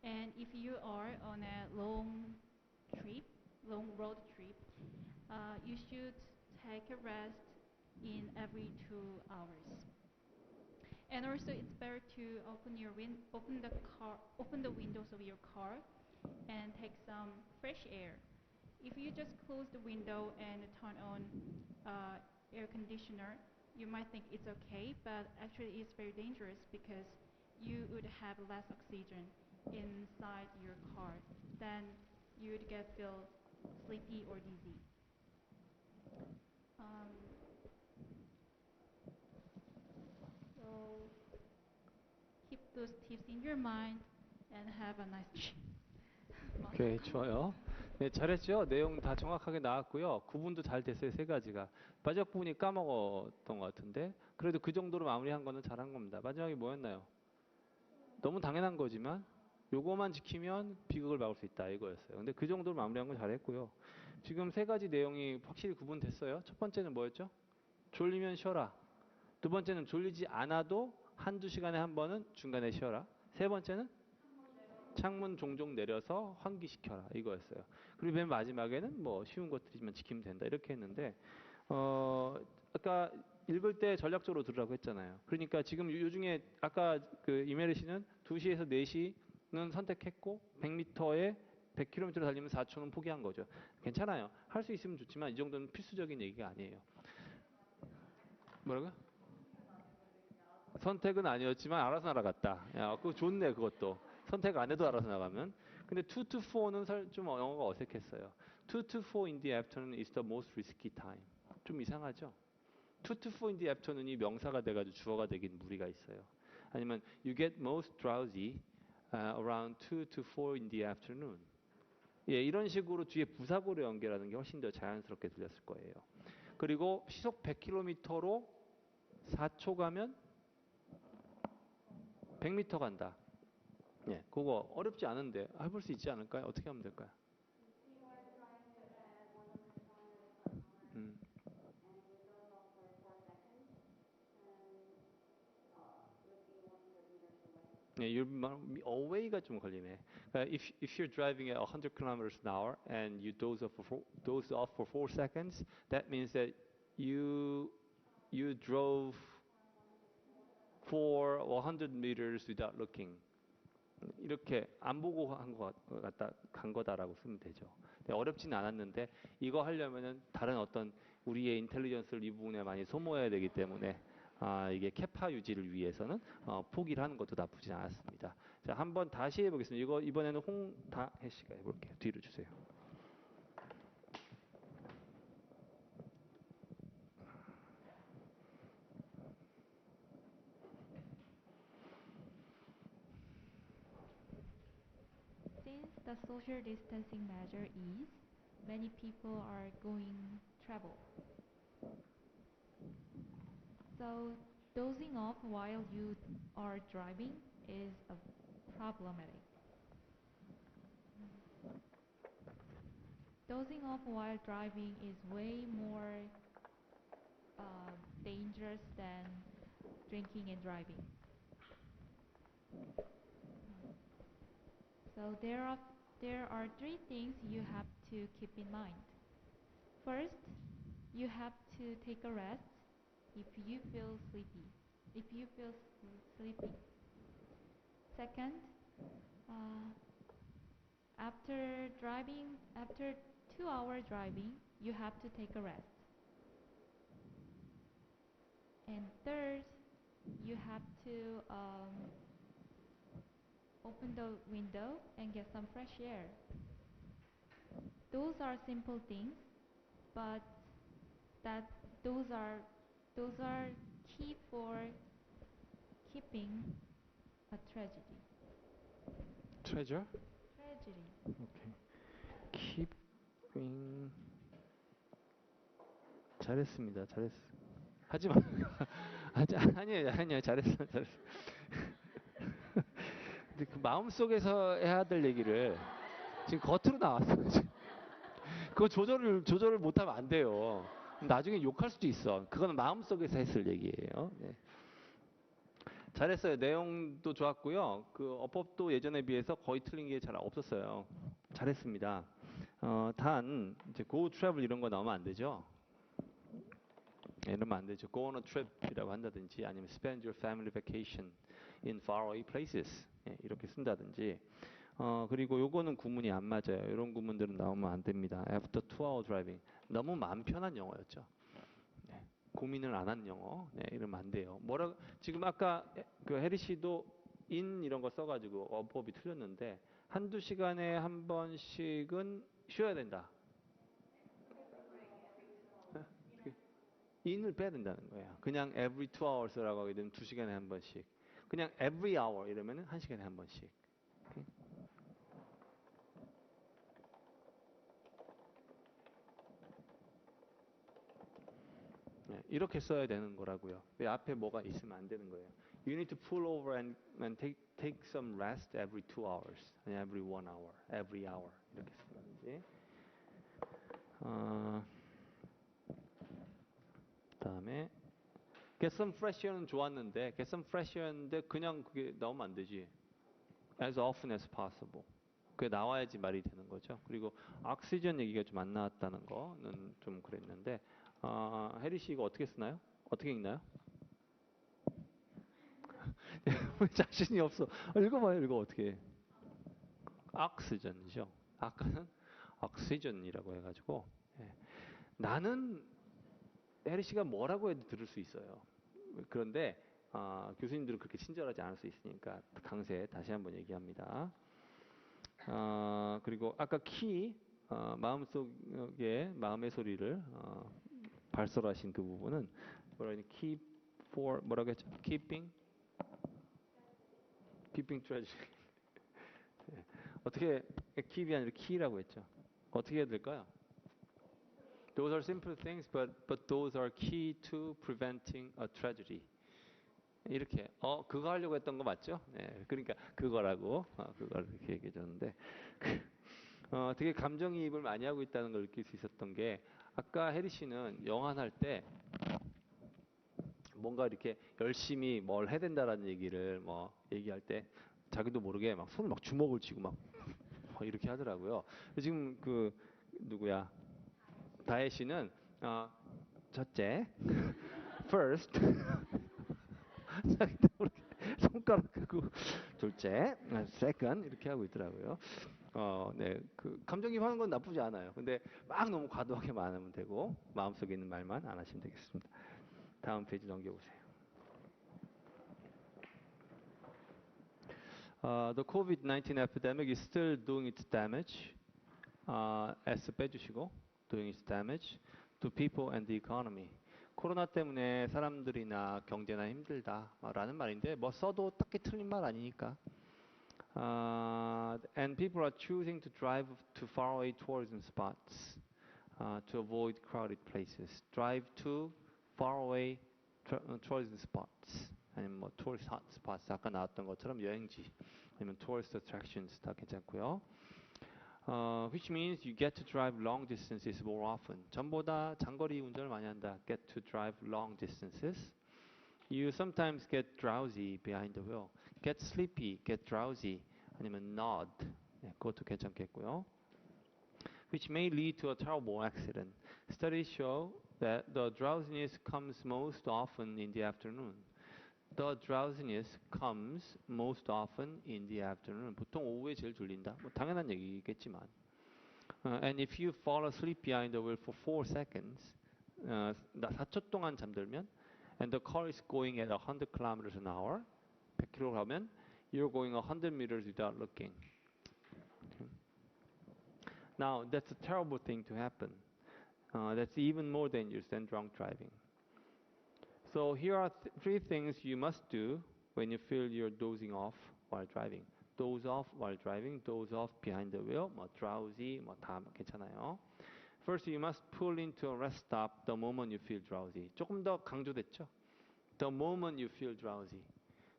And if you are on a long road trip, you should take a rest in every 2 hours. And also, it's better to open the windows of your car and take some fresh air. If you just close the window and turn on air conditioner, you might think it's okay, but actually it's very dangerous because you would have less oxygen inside your car. Then you would feel sleepy or dizzy. Um, so keep those tips in your mind and have a nice trip. 오케이, 좋아요. 네, 잘했죠? 내용 다 정확하게 나왔고요. 구분도 잘 됐어요, 세 가지가. 마지막 부분이 까먹었던 것 같은데, 그래도 그 정도로 마무리한 거는 잘한 겁니다. 마지막이 뭐였나요? 너무 당연한 거지만, 요거만 지키면 비극을 막을 수 있다, 이거였어요. 근데 그 정도로 마무리한 건 잘했고요. 지금 세 가지 내용이 확실히 구분됐어요. 첫 번째는 뭐였죠? 졸리면 쉬어라. 두 번째는 졸리지 않아도 한두 시간에 한 번은 중간에 쉬어라. 세 번째는 창문 종종 내려서 환기시켜라, 이거였어요. 그리고 맨 마지막에는 뭐 쉬운 것들이지만 지키면 된다, 이렇게 했는데, 아까 읽을 때 전략적으로 들으라고 했잖아요. 그러니까 지금 요 중에 아까 그 이메리 씨는 2시에서 4시는 선택했고 100m에 100km 달리면 4초는 포기한 거죠. 괜찮아요. 할 수 있으면 좋지만 이 정도는 필수적인 얘기가 아니에요. 뭐라고요? 선택은 아니었지만 알아서 날아갔다. 야, 그거 좋네, 그것도. 선택 안 해도 알아서 나가면. 근데 2 to 4는 좀 영어가 어색했어요. 2 to 4 in the afternoon is the most risky time. 좀 이상하죠? 2 to 4 in the afternoon이 명사가 돼가지고 주어가 되긴 무리가 있어요. 아니면 you get most drowsy around 2 to 4 in the afternoon. 예, 이런 식으로 뒤에 부사고를 연결하는 게 훨씬 더 자연스럽게 들렸을 거예요. 그리고 시속 100km로 4초 가면 100m 간다. 예, 그거 어렵지 않은데 해볼 수 있지 않을까요? 어떻게 하면 될까요? 예, away가 좀 걸리네. If you're driving at 100 kilometers an hour and you doze off for 4 seconds, that means that you drove for 100 meters without looking. 이렇게 안 보고 간 거다라고 쓰면 되죠. 네, 어렵진 않았는데 이거 하려면은 다른 어떤 우리의 인텔리전스를 이 부분에 많이 소모해야 되기 때문에 이게 캐파 유지를 위해서는 포기를 하는 것도 나쁘진 않았습니다. 자, 한번 다시 해보겠습니다. 이거 이번에는 홍다혜 씨가 해볼게요. 뒤로 주세요. Since the social distancing measure is, many people are going travel. So dozing off while you are driving is problematic. Dozing off while driving is way more dangerous than drinking and driving. So there are 3 things you have to keep in mind. First, you have to take a rest if you feel sleepy. Second, after 2 hour driving, you have to take a rest. And third, you have to open the window and get some fresh air. Those are simple things, but that those are key for keeping a tragedy. treasure? Tragedy. 오케이. keeping 잘했습니다. 잘했어. 하지 마. 아니에요. 잘했어. 근데 그 마음속에서 해야 될 얘기를 지금 겉으로 나왔어. 그거 조절을 못하면 안 돼요. 나중에 욕할 수도 있어. 그거는 마음속에서 했을 얘기예요. 네. 잘했어요. 내용도 좋았고요. 그 어법도 예전에 비해서 거의 틀린 게 잘 없었어요. 잘했습니다. 단 이제 go travel 이런 거 나오면 안 되죠. 이러면 안 되죠. Go on a trip이라고 한다든지 아니면 spend your family vacation in faraway places 이렇게 쓴다든지 그리고 요거는 구문이 안 맞아요. 이런 구문들은 나오면 안 됩니다. After 2 hour driving 너무 마음 편한 영어였죠. 네, 고민을 안 한 영어 이러면 안 돼요. 지금 아까 그 해리 씨도 in 이런 거 써가지고 어법이 틀렸는데 한두 시간에 한 번씩은 쉬어야 된다. in을 빼야 된다는 거예요. 그냥 every 2 hours라고 하게 되면 2시간에 한 번씩. 그냥 every hour 이러면은 1시간에 한 번씩. 오케이? 네, 이렇게 써야 되는 거라고요. 왜 앞에 뭐가 있으면 안 되는 거예요. You need to pull over and take some rest every 2 hours, 아니 every 1 hour, every hour 이렇게 쓴다든지. 그다음에 get some fresh air는 좋았는데 get some fresh air인데 그냥 그게 나오면 안 되지. As often as possible. 그게 나와야지 말이 되는 거죠. 그리고 oxygen 얘기가 좀 안 나왔다는 거는 좀 그랬는데 해리 씨 이거 어떻게 쓰나요? 어떻게 읽나요? 자신이 없어. 읽어봐요. 이거 어떻게 해? oxygen이죠. 아까는 oxygen이라고 해가지고 나는 해리 씨가 뭐라고 해도 들을 수 있어요. 그런데 교수님들은 그렇게 친절하지 않을 수 있으니까 강세 다시 한번 얘기합니다. 그리고 아까 키 마음속에 마음의 소리를 발설하신 그 부분은 keep for 뭐라고 했죠? keeping treasure. 어떻게 keep이 아니라 key라고 했죠? 어떻게 해야 될까요? Those are simple things, but those are key to preventing a tragedy. 이렇게 그거 하려고 했던 거 맞죠? 네, 그러니까 그거라고 그걸 이렇게 얘기해 줬는데 되게 감정이입을 많이 하고 있다는 걸 느낄 수 있었던 게 아까 해리 씨는 영화할 때 뭔가 이렇게 열심히 뭘 해야 된다라는 얘기를 뭐 얘기할 때 자기도 모르게 막 손을 막 주먹을 쥐고 막 이렇게 하더라고요. 지금 그 누구야? 다혜 씨는 첫째, first, 자기도 모르게 손가락 끄고 둘째, second 이렇게 하고 있더라고요. 네, 그 감정이입하는 건 나쁘지 않아요. 근데 막 너무 과도하게 말하면 되고 마음속에 있는 말만 안 하시면 되겠습니다. 다음 페이지 넘겨보세요. The COVID-19 epidemic is still doing its damage. S 빼주시고 doing its damage to people and the economy. 코로나 때문에 사람들이나 경제나 힘들다라는 말인데 뭐 써도 딱히 틀린 말 아니니까. And people are choosing to drive to faraway tourism spots to avoid crowded places. Drive to faraway tourism spots. 아니면 뭐 tourist hot spots 아까 나왔던 것처럼 여행지 아니면 tourist attractions 다 괜찮고요. Which means you get to drive long distances more often. 전보다 장거리 운전을 많이 한다. Get to drive long distances. You sometimes get drowsy behind the wheel. Get sleepy, get drowsy. 아니면 nod. 네, 그것도 괜찮겠고요. Which may lead to a terrible accident. Studies show that the drowsiness comes most often in the afternoon. The drowsiness comes most often in the afternoon. 보통 오후에 제일 졸린다. 뭐 당연한 얘기겠지만. And if you fall asleep behind the wheel for 4 seconds, 4초 동안 잠들면, and the car is going at 100 kilometers an hour, 100km 가면, you're going 100 meters without looking. Okay. Now, that's a terrible thing to happen. That's even more dangerous than drunk driving. So here are 3 things you must do when you feel you're dozing off while driving. Doze off while driving, doze off behind the wheel, 뭐 drowsy, 뭐 다 괜찮아요. First, you must pull into a rest stop the moment you feel drowsy. 조금 더 강조됐죠? The moment you feel drowsy.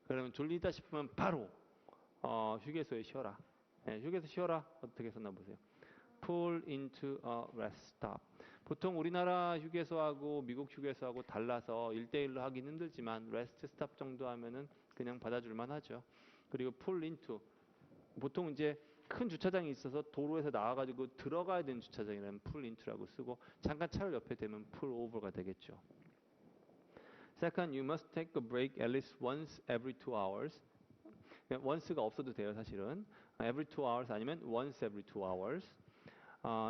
그러면 졸리다 싶으면 바로 휴게소에 쉬어라. 네, 휴게소 쉬어라. 어떻게 썼나 보세요. Pull into a rest stop. 보통 우리나라 휴게소하고 미국 휴게소하고 달라서 1대1로 하긴 힘들지만 rest stop 정도 하면은 그냥 받아줄만 하죠. 그리고 pull into. 보통 이제 큰 주차장이 있어서 도로에서 나와가지고 들어가야 되는 주차장이라면 pull into라고 쓰고 잠깐 차를 옆에 대면 pull over가 되겠죠. Second, you must take a break at least once every 2 hours. once가 없어도 돼요, 사실은. Every 2 hours 아니면 once every 2 hours.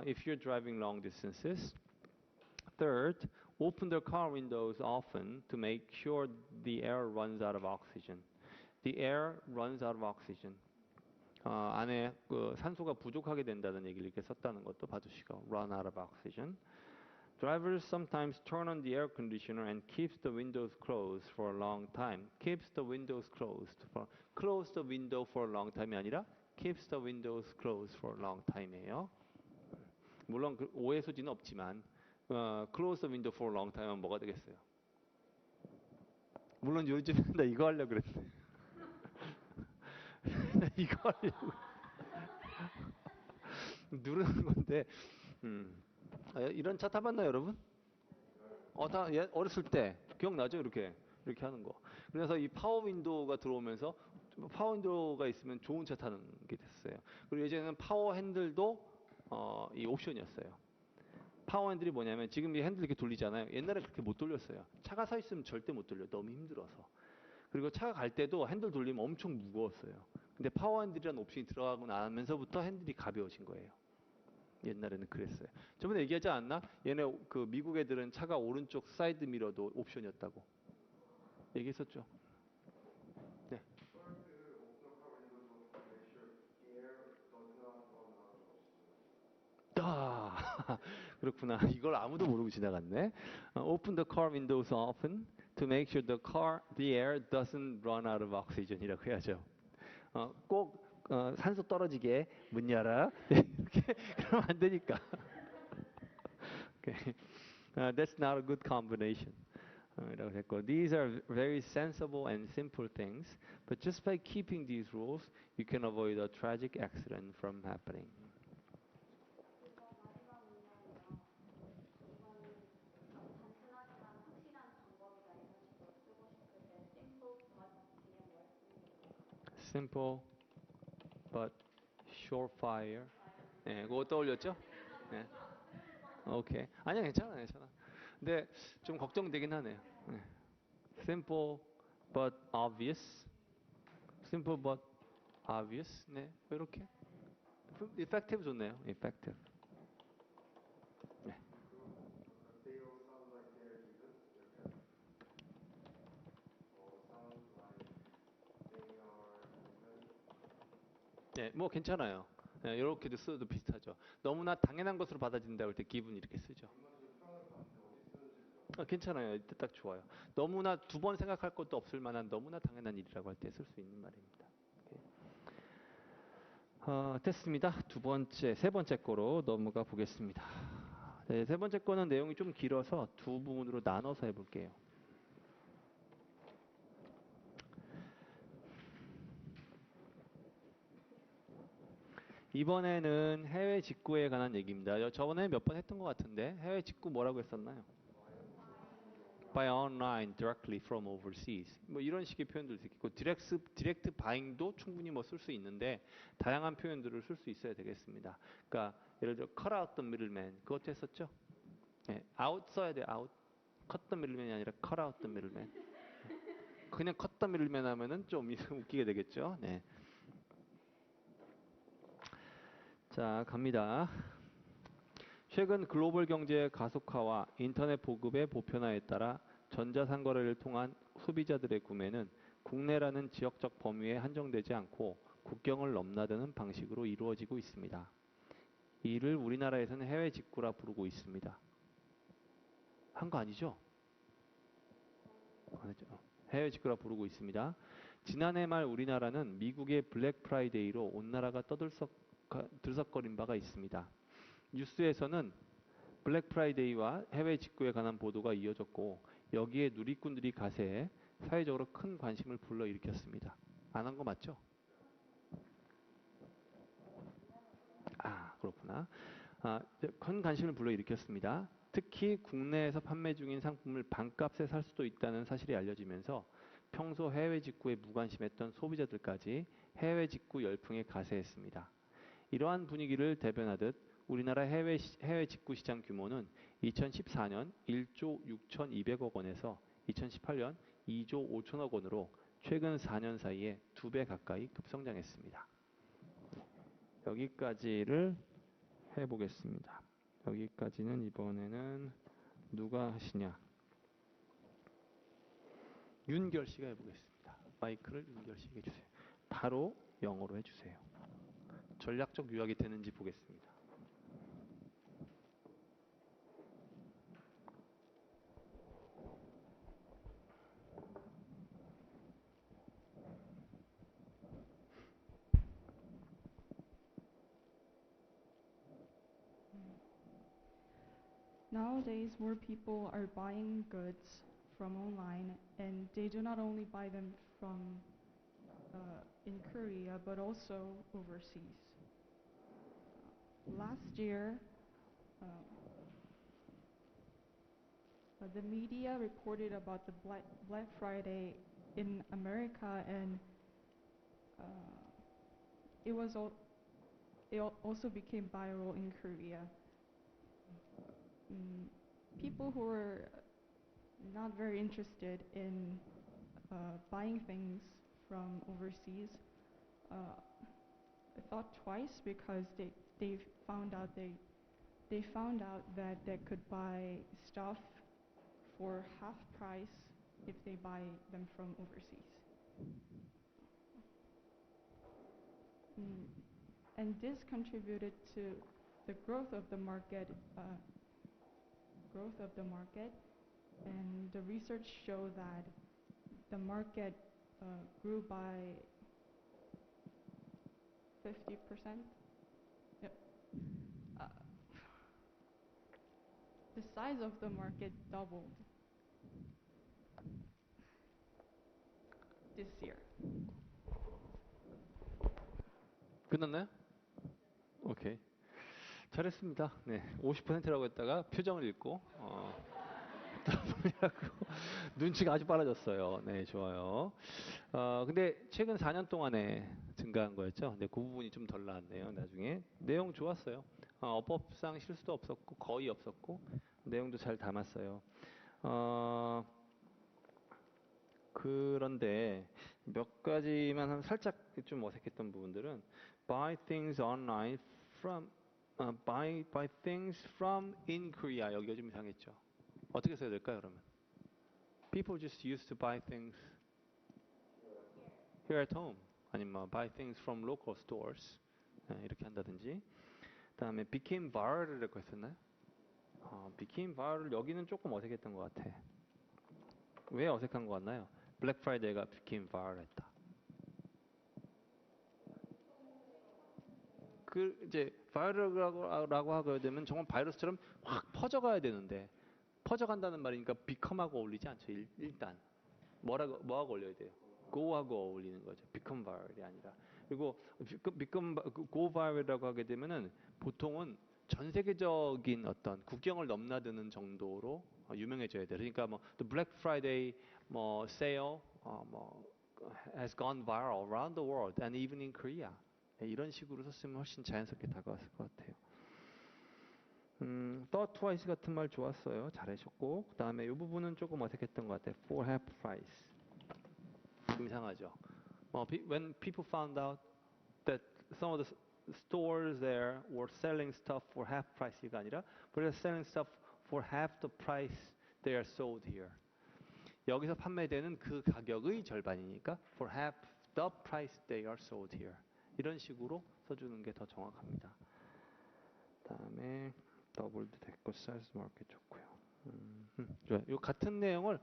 If you're driving long distances. Third, open the car windows often to make sure the air runs out of oxygen. The air runs out of oxygen. 안에 그 산소가 부족하게 된다는 얘기를 이렇게 썼다는 것도 봐주시고 run out of oxygen. Drivers sometimes turn on the air conditioner and keeps the windows closed for a long time. Keeps the windows closed. Close the window for a long time이 아니라 keeps the windows closed for a long time이에요. 물론 그 오해 소지는 없지만 close the window for a long time은 뭐가 되겠어요? 물론 요즘 나 이거 하려고 그랬는데 이거 하려고 누르는 건데 이런 차 타봤나요 여러분? 다 어렸을 때 기억나죠? 이렇게 하는 거. 그래서 이 파워 윈도우가 들어오면서 파워 윈도우가 있으면 좋은 차 타는 게 됐어요. 그리고 예전에는 파워 핸들도 이 옵션이었어요. 파워 핸들이 뭐냐면 지금 이 핸들 이렇게 돌리잖아요. 옛날에 그렇게 못 돌렸어요. 차가 서 있으면 절대 못 돌려. 너무 힘들어서. 그리고 차가 갈 때도 핸들 돌리면 엄청 무거웠어요. 근데 파워 핸들이라는 옵션이 들어가고 나면서부터 핸들이 가벼워진 거예요. 옛날에는 그랬어요. 저번에 얘기하지 않았나? 얘네 그 미국 애들은 차가 오른쪽 사이드 미러도 옵션이었다고 얘기했었죠. 네. 그렇구나. 이걸 아무도 모르고 지나갔네. Open the car windows often to make sure the air doesn't run out of oxygen이라고 해야죠. 꼭 산소 떨어지게 문 열어. 이렇게 그러면 안 되니까. Okay. That's not a good combination. 이라고 했고, these are very sensible and simple things, but just by keeping these rules, you can avoid a tragic accident from happening. Simple but surefire. 네, 그거 떠올렸죠? 네. 오케이. 아니야, 괜찮아. 근데 좀 걱정되긴 하네요. 네. Simple but obvious. Simple but obvious. 네, 이렇게. Effective 좋네요. Effective. 네. 네, 뭐 괜찮아요. 네, 이렇게도 써도 비슷하죠. 너무나 당연한 것으로 받아들인다고 할 때 기분 이렇게 쓰죠. 괜찮아요. 이때 딱 좋아요. 너무나 2번 생각할 것도 없을 만한 너무나 당연한 일이라고 할 때 쓸 수 있는 말입니다. 됐습니다. 세 번째 거로 넘어가 보겠습니다. 네, 세 번째 거는 내용이 좀 길어서 2 부분으로 나눠서 해볼게요. 이번에는 해외 직구에 관한 얘기입니다. 저번에 몇 번 했던 것 같은데 해외 직구 뭐라고 했었나요? Buy online directly from overseas. 뭐 이런 식의 표현들 있고 디렉트 바잉도 충분히 뭐 쓸 수 있는데 다양한 표현들을 쓸 수 있어야 되겠습니다. 그러니까 예를 들어 cut out the middleman 그것도 했었죠? 네, out 써야 돼. out. cut the middleman이 아니라 cut out the middleman. 그냥 컸다 밀면 하면은 좀 웃기게 되겠죠. 네. 자, 갑니다. 최근 글로벌 경제의 가속화와 인터넷 보급의 보편화에 따라 전자상거래를 통한 소비자들의 구매는 국내라는 지역적 범위에 한정되지 않고 국경을 넘나드는 방식으로 이루어지고 있습니다. 이를 우리나라에서는 해외 직구라 부르고 있습니다. 한 거 아니죠? 아니죠. 해외 직구라 부르고 있습니다. 지난해 말 우리나라는 미국의 블랙 프라이데이로 온 나라가 들썩거린 바가 있습니다. 뉴스에서는 블랙 프라이데이와 해외 직구에 관한 보도가 이어졌고 여기에 누리꾼들이 가세해 사회적으로 큰 관심을 불러일으켰습니다. 안 한 거 맞죠? 아, 그렇구나. 큰 관심을 불러일으켰습니다. 특히 국내에서 판매 중인 상품을 반값에 살 수도 있다는 사실이 알려지면서 평소 해외 직구에 무관심했던 소비자들까지 해외 직구 열풍에 가세했습니다. 이러한 분위기를 대변하듯 우리나라 해외 직구 시장 규모는 2014년 1조 6,200억 원에서 2018년 2조 5천억 원으로 최근 4년 사이에 2배 가까이 급성장했습니다. 여기까지를 해보겠습니다. 여기까지는 이번에는 누가 하시냐? 윤결 씨가 해보겠습니다. 마이크를 윤결 씨에게 해주세요. 바로 영어로 해주세요. 전략적 요약이 되는지 보겠습니다. Nowadays, more people are buying goods from online, and they do not only buy them from in Korea, but also overseas. Last year, uh, the media reported about the Black Friday in America, and it was also became viral in Korea. People who were not very interested in buying things from overseas thought twice because they found out that they could buy stuff for half price if they buy them from overseas. And this contributed to the growth of the market. And the research showed that the market grew by 50%. Yep. The size of the market doubled this year. 끝났나요? 오케이. 잘했습니다. 네, 50%라고 했다가 표정을 읽고 눈치가 아주 빨라졌어요. 네, 좋아요. 근데 최근 4년 동안에 증가한 거였죠. 근데 그 부분이 좀 덜 나왔네요. 나중에 내용 좋았어요. 어법상 실수도 없었고 거의 없었고 내용도 잘 담았어요. 그런데 몇 가지만 살짝 좀 어색했던 부분들은 buy things online from buy things from in Korea 여기가 좀 이상했죠. 어떻게 써야 될까요, 그러면? People just used to buy things here at home. 아니면 buy things from local stores. 이렇게 한다든지. 그다음에 became viral이라고 했었나요? became viral 여기는 조금 어색했던 것 같아. 왜 어색한 것 같나요? 블랙 프라이데이가 became viral했다. 그 이제 바이럴이라고 하게 되면 정말 바이러스처럼 확 퍼져가야 되는데 퍼져간다는 말이니까 become하고 어울리지 않죠. 일단 뭐하고 어울려야 돼요? go하고 어울리는 거죠. become viral이 아니라. 그리고 go viral이라고 하게 되면은 보통은 전 세계적인 어떤 국경을 넘나드는 정도로 유명해져야 돼요. 그러니까 뭐 the Black Friday 뭐 sale has gone viral around the world and even in Korea. 이런 식으로 썼으면 훨씬 자연스럽게 다가왔을 것 같아요. thought twice 같은 말 좋았어요. 잘하셨고 그 다음에 이 부분은 조금 어색했던 것 같아요. for half price. 좀 이상하죠. When people found out that some of the stores there were selling stuff for half price가 아니라 they're selling stuff for half the price they are sold here. 여기서 판매되는 그 가격의 절반이니까 for half the price they are sold here. 이런 식으로 써주는 게 더 정확합니다. 다음에 더블도 됐고 셀스 마켓 좋고요. 좋아요. 이 같은 내용을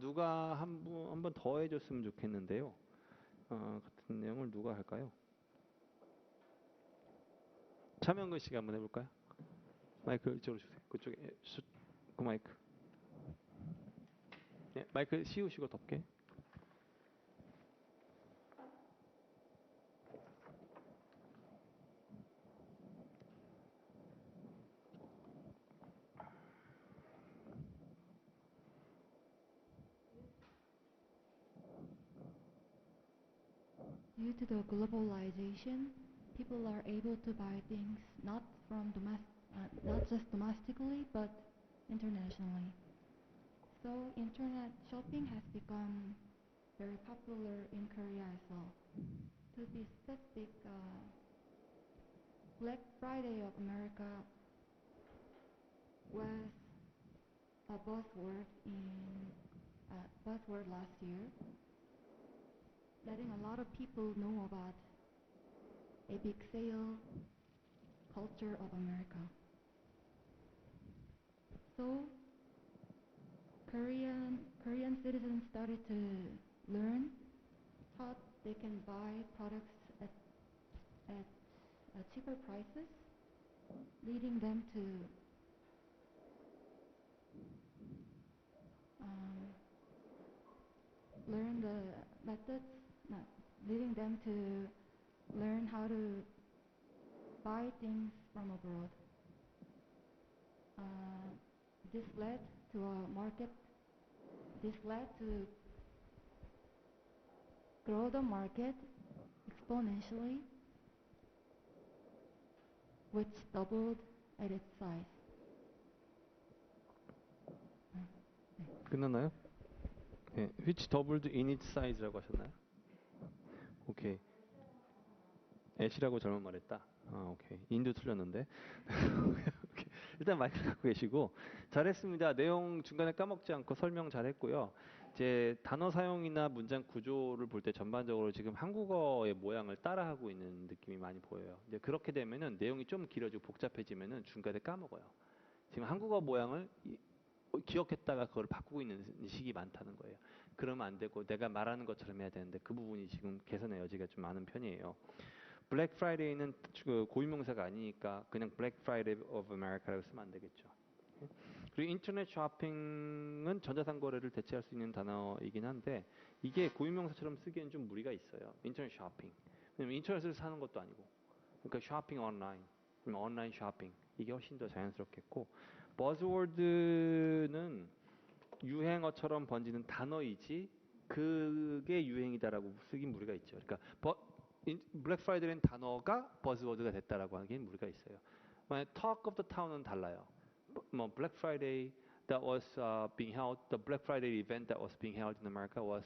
누가 한 번 더 해줬으면 좋겠는데요. 같은 내용을 누가 할까요? 차명근 씨가 한번 해볼까요? 마이크 이쪽으로 주세요. 그쪽에 그 마이크. 네, 마이크 씌우시고 덮게. Due to the globalization, people are able to buy things not just domestically, but internationally. So internet shopping has become very popular in Korea as well. To be specific, Black Friday of America was a buzzword last year, letting a lot of people know about a big sale culture of America. So Korean citizens started to learn how they can buy products at cheaper prices, leading them to learn the methods, leading them to learn how to buy things from abroad. This led to a market. This led to grow the market exponentially, which doubled at its size. 끝났나요? 네, which doubled in its size라고 하셨나요? 오케이. 애시라고 잘못 말했다. 오케이. 인도 틀렸는데. 오케이. 일단 마이크 갖고 계시고 잘했습니다. 내용 중간에 까먹지 않고 설명 잘했고요. 이제 단어 사용이나 문장 구조를 볼 때 전반적으로 지금 한국어의 모양을 따라하고 있는 느낌이 많이 보여요. 이제 그렇게 되면은 내용이 좀 길어지고 복잡해지면은 중간에 까먹어요. 지금 한국어 모양을 기억했다가 그걸 바꾸고 있는 식이 많다는 거예요. 그러면 안 되고 내가 말하는 것처럼 해야 되는데 그 부분이 지금 개선의 여지가 좀 많은 편이에요. 블랙 프라이데이는 고유명사가 아니니까 그냥 블랙 프라이데이 of America라고 쓰면 안 되겠죠. 그리고 인터넷 쇼핑은 전자상거래를 대체할 수 있는 단어이긴 한데 이게 고유명사처럼 쓰기엔 좀 무리가 있어요. 인터넷 쇼핑. 왜냐면 인터넷을 사는 것도 아니고. 그러니까 쇼핑 온라인, 온라인 쇼핑 이게 훨씬 더 자연스럽겠고 버즈워드는 유행어처럼 번지는 단어이지 그게 유행이다라고 쓰긴 무리가 있죠. 그러니까 블랙 프라이데이는 단어가 버즈워드가 됐다라고 하기엔 무리가 있어요. 만약 Talk of the Town은 달라요. 뭐 Black Friday that was being held, the Black Friday event that was being held in America was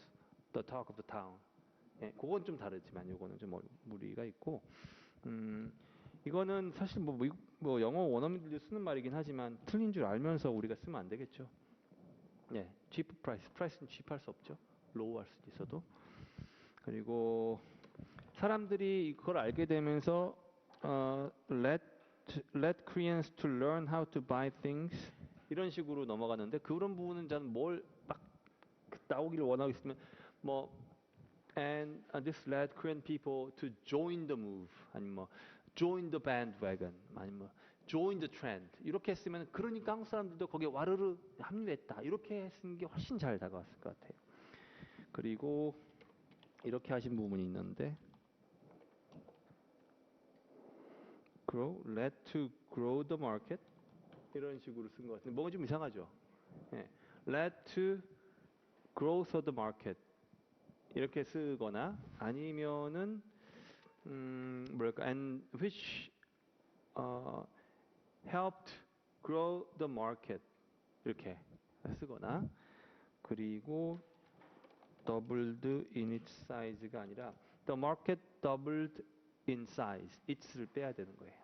the Talk of the Town. 예, 그건 좀 다르지만 이거는 좀 무리가 있고, 이거는 사실 뭐 영어 원어민들도 쓰는 말이긴 하지만 틀린 줄 알면서 우리가 쓰면 안 되겠죠. 예, cheap price, price는 cheap할 수 없죠. low 할 수도 있어도. 그리고 사람들이 그걸 알게 되면서 let Koreans to learn how to buy things 이런 식으로 넘어가는데 그런 부분은 저는 뭘 막 나오기를 원하고 있으면 뭐 and this led Korean people to join the move 아니면 뭐 join the bandwagon 아니면 뭐 join the trend 이렇게 했으면 그러니까 한국 사람들도 거기에 와르르 합류했다 이렇게 쓴 게 훨씬 잘 다가왔을 것 같아요. 그리고 이렇게 하신 부분이 있는데 grow, led to grow the market 이런 식으로 쓴 것 같은데 뭔가 좀 이상하죠. 예. led to growth of the market 이렇게 쓰거나 아니면은 뭐랄까 and which helped grow the market 이렇게 쓰거나 그리고 doubled in its size가 아니라 the market doubled in size. it's를 빼야 되는 거예요.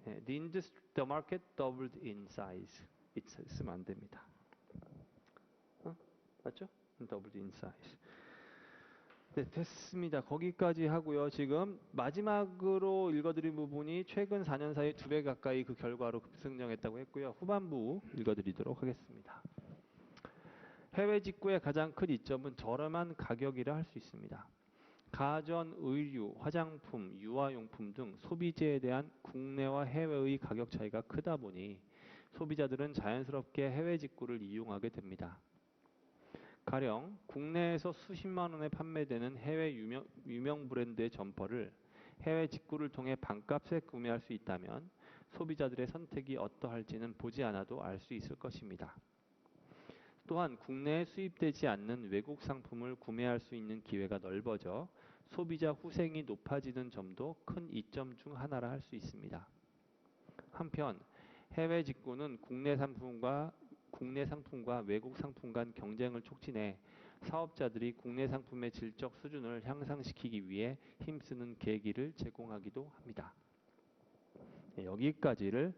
예, the market doubled in size. it 쓰면 안 됩니다. 맞죠? doubled in size. 네, 됐습니다. 거기까지 하고요. 지금 마지막으로 읽어드린 부분이 최근 4년 사이 2배 가까이 그 결과로 급승령했다고 했고요. 후반부 읽어드리도록 하겠습니다. 해외 직구의 가장 큰 이점은 저렴한 가격이라 할 수 있습니다. 가전, 의류, 화장품, 유아용품 등 소비재에 대한 국내와 해외의 가격 차이가 크다 보니 소비자들은 자연스럽게 해외 직구를 이용하게 됩니다. 가령 국내에서 수십만 원에 판매되는 해외 유명 브랜드의 점퍼를 해외 직구를 통해 반값에 구매할 수 있다면 소비자들의 선택이 어떠할지는 보지 않아도 알 수 있을 것입니다. 또한 국내에 수입되지 않는 외국 상품을 구매할 수 있는 기회가 넓어져 소비자 후생이 높아지는 점도 큰 이점 중 하나라 할 수 있습니다. 한편 해외 직구는 국내 상품과 외국 상품 간 경쟁을 촉진해 사업자들이 국내 상품의 질적 수준을 향상시키기 위해 힘쓰는 계기를 제공하기도 합니다. 네, 여기까지를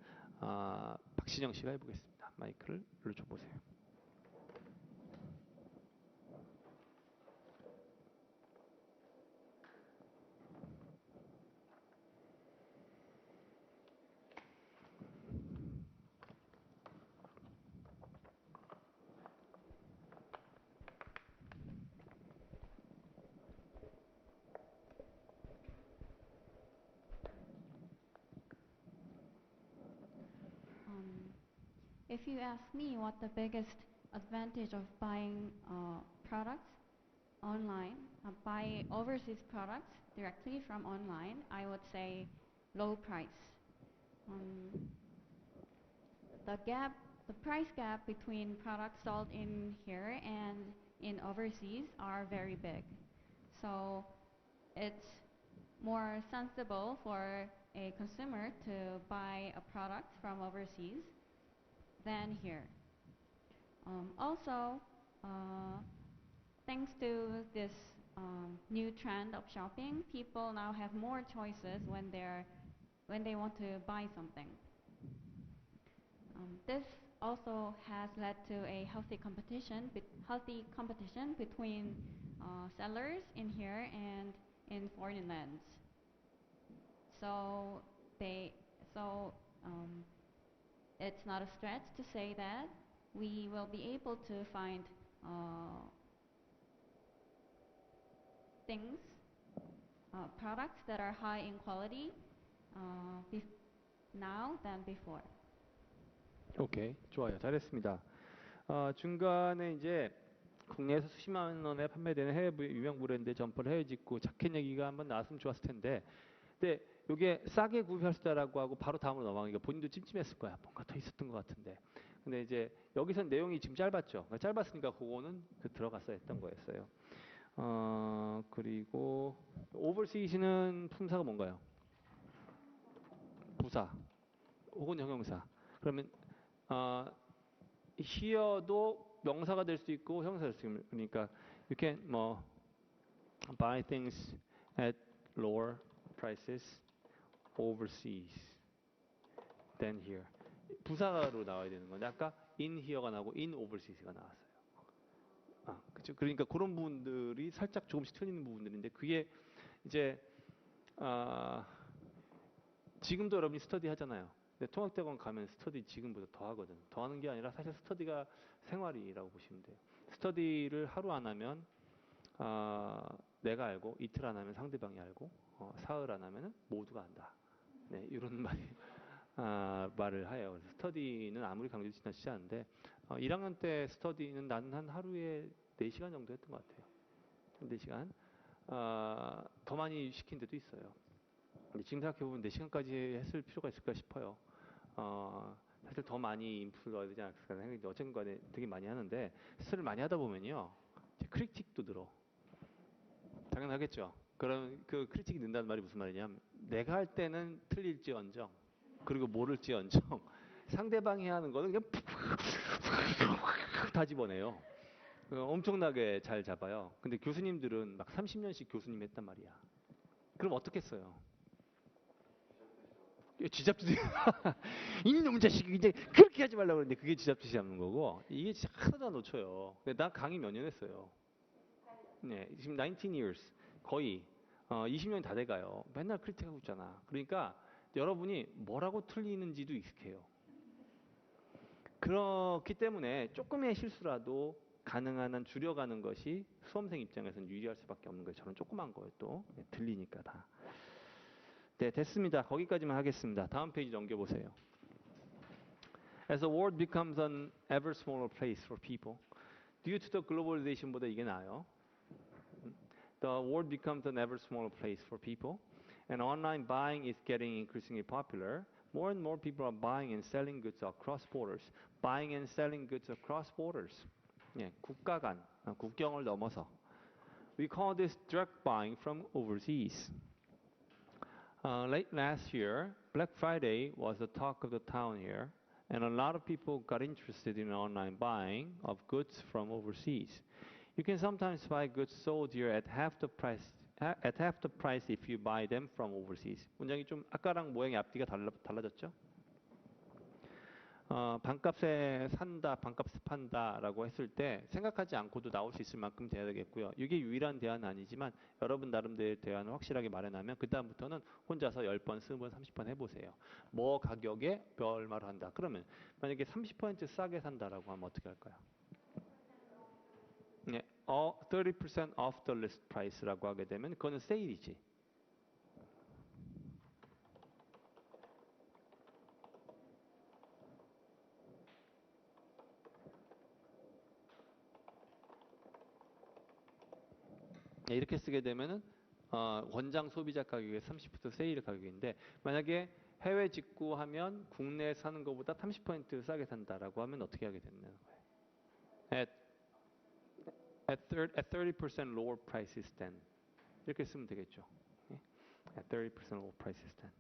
박신영 씨가 해보겠습니다. 마이크를 눌러줘보세요. If you ask me what the biggest advantage of buying products online, buy overseas products directly from online, I would say low price. The price gap between products sold in here and in overseas are very big. So it's more sensible for a consumer to buy a product from overseas than here. Also, thanks to this new trend of shopping, people now have more choices when they want to buy something. This also has led to a healthy competition between sellers in here and in foreign lands. So it's not a stretch to say that we will be able to find products that are high in quality now than before. 오케이, 좋아요. 잘했습니다. 중간에 이제 국내에서 수십만 원에 판매되는 해외 유명 브랜드의 점퍼를 해외 직구 자켓 얘기가 한번 나왔으면 좋았을 텐데, 근데 이게 싸게 구입할 수 있다라고 하고 바로 다음으로 넘어가니까 본인도 찜찜했을 거야. 뭔가 더 있었던 것 같은데. 근데 이제 여기서 내용이 지금 짧았죠. 짧았으니까 그거는 들어갔어야 했던 거였어요. 그리고 오버시즈는 품사가 뭔가요? 부사 혹은 형용사. 그러면 here도 명사가 될 수 있고 형사가 될 수 있고, 그러니까 you can buy things at lower prices overseas than here. 부사로 나와야 되는 건데 아까 in here가 나오고 in overseas가 나왔어요. 그렇죠. 그러니까 그런 부분들이 살짝 조금씩 틀리는 부분들인데 그게 이제 지금도 여러분이 스터디 하잖아요. 근데 통합대학원 가면 스터디 지금보다 더 하거든. 더 하는 게 아니라 사실 스터디가 생활이라고 보시면 돼요. 스터디를 하루 안 하면 내가 알고, 이틀 안 하면 상대방이 알고, 사흘 안 하면 모두가 안다. 네, 이런 말을 해요. 그래서 스터디는 아무리 강조도 지나치지 않은데 1학년 때 스터디는 나는 한 하루에 4시간 정도 했던 것 같아요. 4시간. 더 많이 시킨 데도 있어요. 근데 지금 생각해보면 4시간까지 했을 필요가 있을까 싶어요. 사실 더 많이 인풋을 넣어야 되지 않을까 생각했는데 어쨌든 간에 되게 많이 하는데 스터디를 많이 하다 보면요. 크리틱도 늘어. 당연하겠죠. 그럼 그 크리틱이 는다는 말이 무슨 말이냐면 내가 할 때는 틀릴지언정 그리고 모를지언정 상대방이 하는 거는 그냥 다 집어내요. 엄청나게 잘 잡아요. 근데 교수님들은 막 30년씩 교수님 했단 말이야. 그럼 어떻겠어요? 쥐잡듯이 이놈 자식이 이제 그렇게 하지 말라고 그러는데 그게 쥐잡듯이 잡는 거고 이게 진짜 하나도 안 놓쳐요. 나 강의 몇 년 했어요. 네, 지금 19 years 거의 20년이 다 돼가요. 맨날 크리틱하고 있잖아. 그러니까 여러분이 뭐라고 틀리는지도 익숙해요. 그렇기 때문에 조금의 실수라도 가능한 한 줄여가는 것이 수험생 입장에서는 유리할 수밖에 없는 거예요. 저는 조그만 거예요 또 들리니까 다. 네, 됐습니다. 거기까지만 하겠습니다. 다음 페이지 넘겨보세요. As the world becomes an ever smaller place for people, due to the globalization보다 이게 나아요. The world becomes an ever smaller place for people, and online buying is getting increasingly popular. More and more people are buying and selling goods across borders. Buying and selling goods across borders. 예, 국가 간, 국경을 넘어서. We call this direct buying from overseas. Late last year, Black Friday was the talk of the town here, and a lot of people got interested in online buying of goods from overseas. You can sometimes buy goods sold here at half the price if you buy them from overseas. 문장이 좀 아까랑 모양이 앞뒤가 달라졌죠? 반값에 산다, 반값에 판다라고 했을 때 생각하지 않고도 나올 수 있을 만큼 돼야 되겠고요. 이게 유일한 대안은 아니지만 여러분 나름대로의 대안을 확실하게 마련하면 그 다음부터는 혼자서 10번, 20번, 30번 해보세요. 뭐 가격에 얼마로 한다. 그러면 만약에 30% 싸게 산다라고 하면 어떻게 할까요? 네, 30% off the list price라고 하게 되면 그거는 세일이지. 네, 이렇게 쓰게 되면은 원장 소비자 가격의 30% 세일 가격인데 만약에 해외 직구하면 국내에 사는 것보다 30% 싸게 산다라고 하면 어떻게 하게 되는 거예요? At 30% lower prices than 이렇게 쓰면 되겠죠. At 30% lower prices than.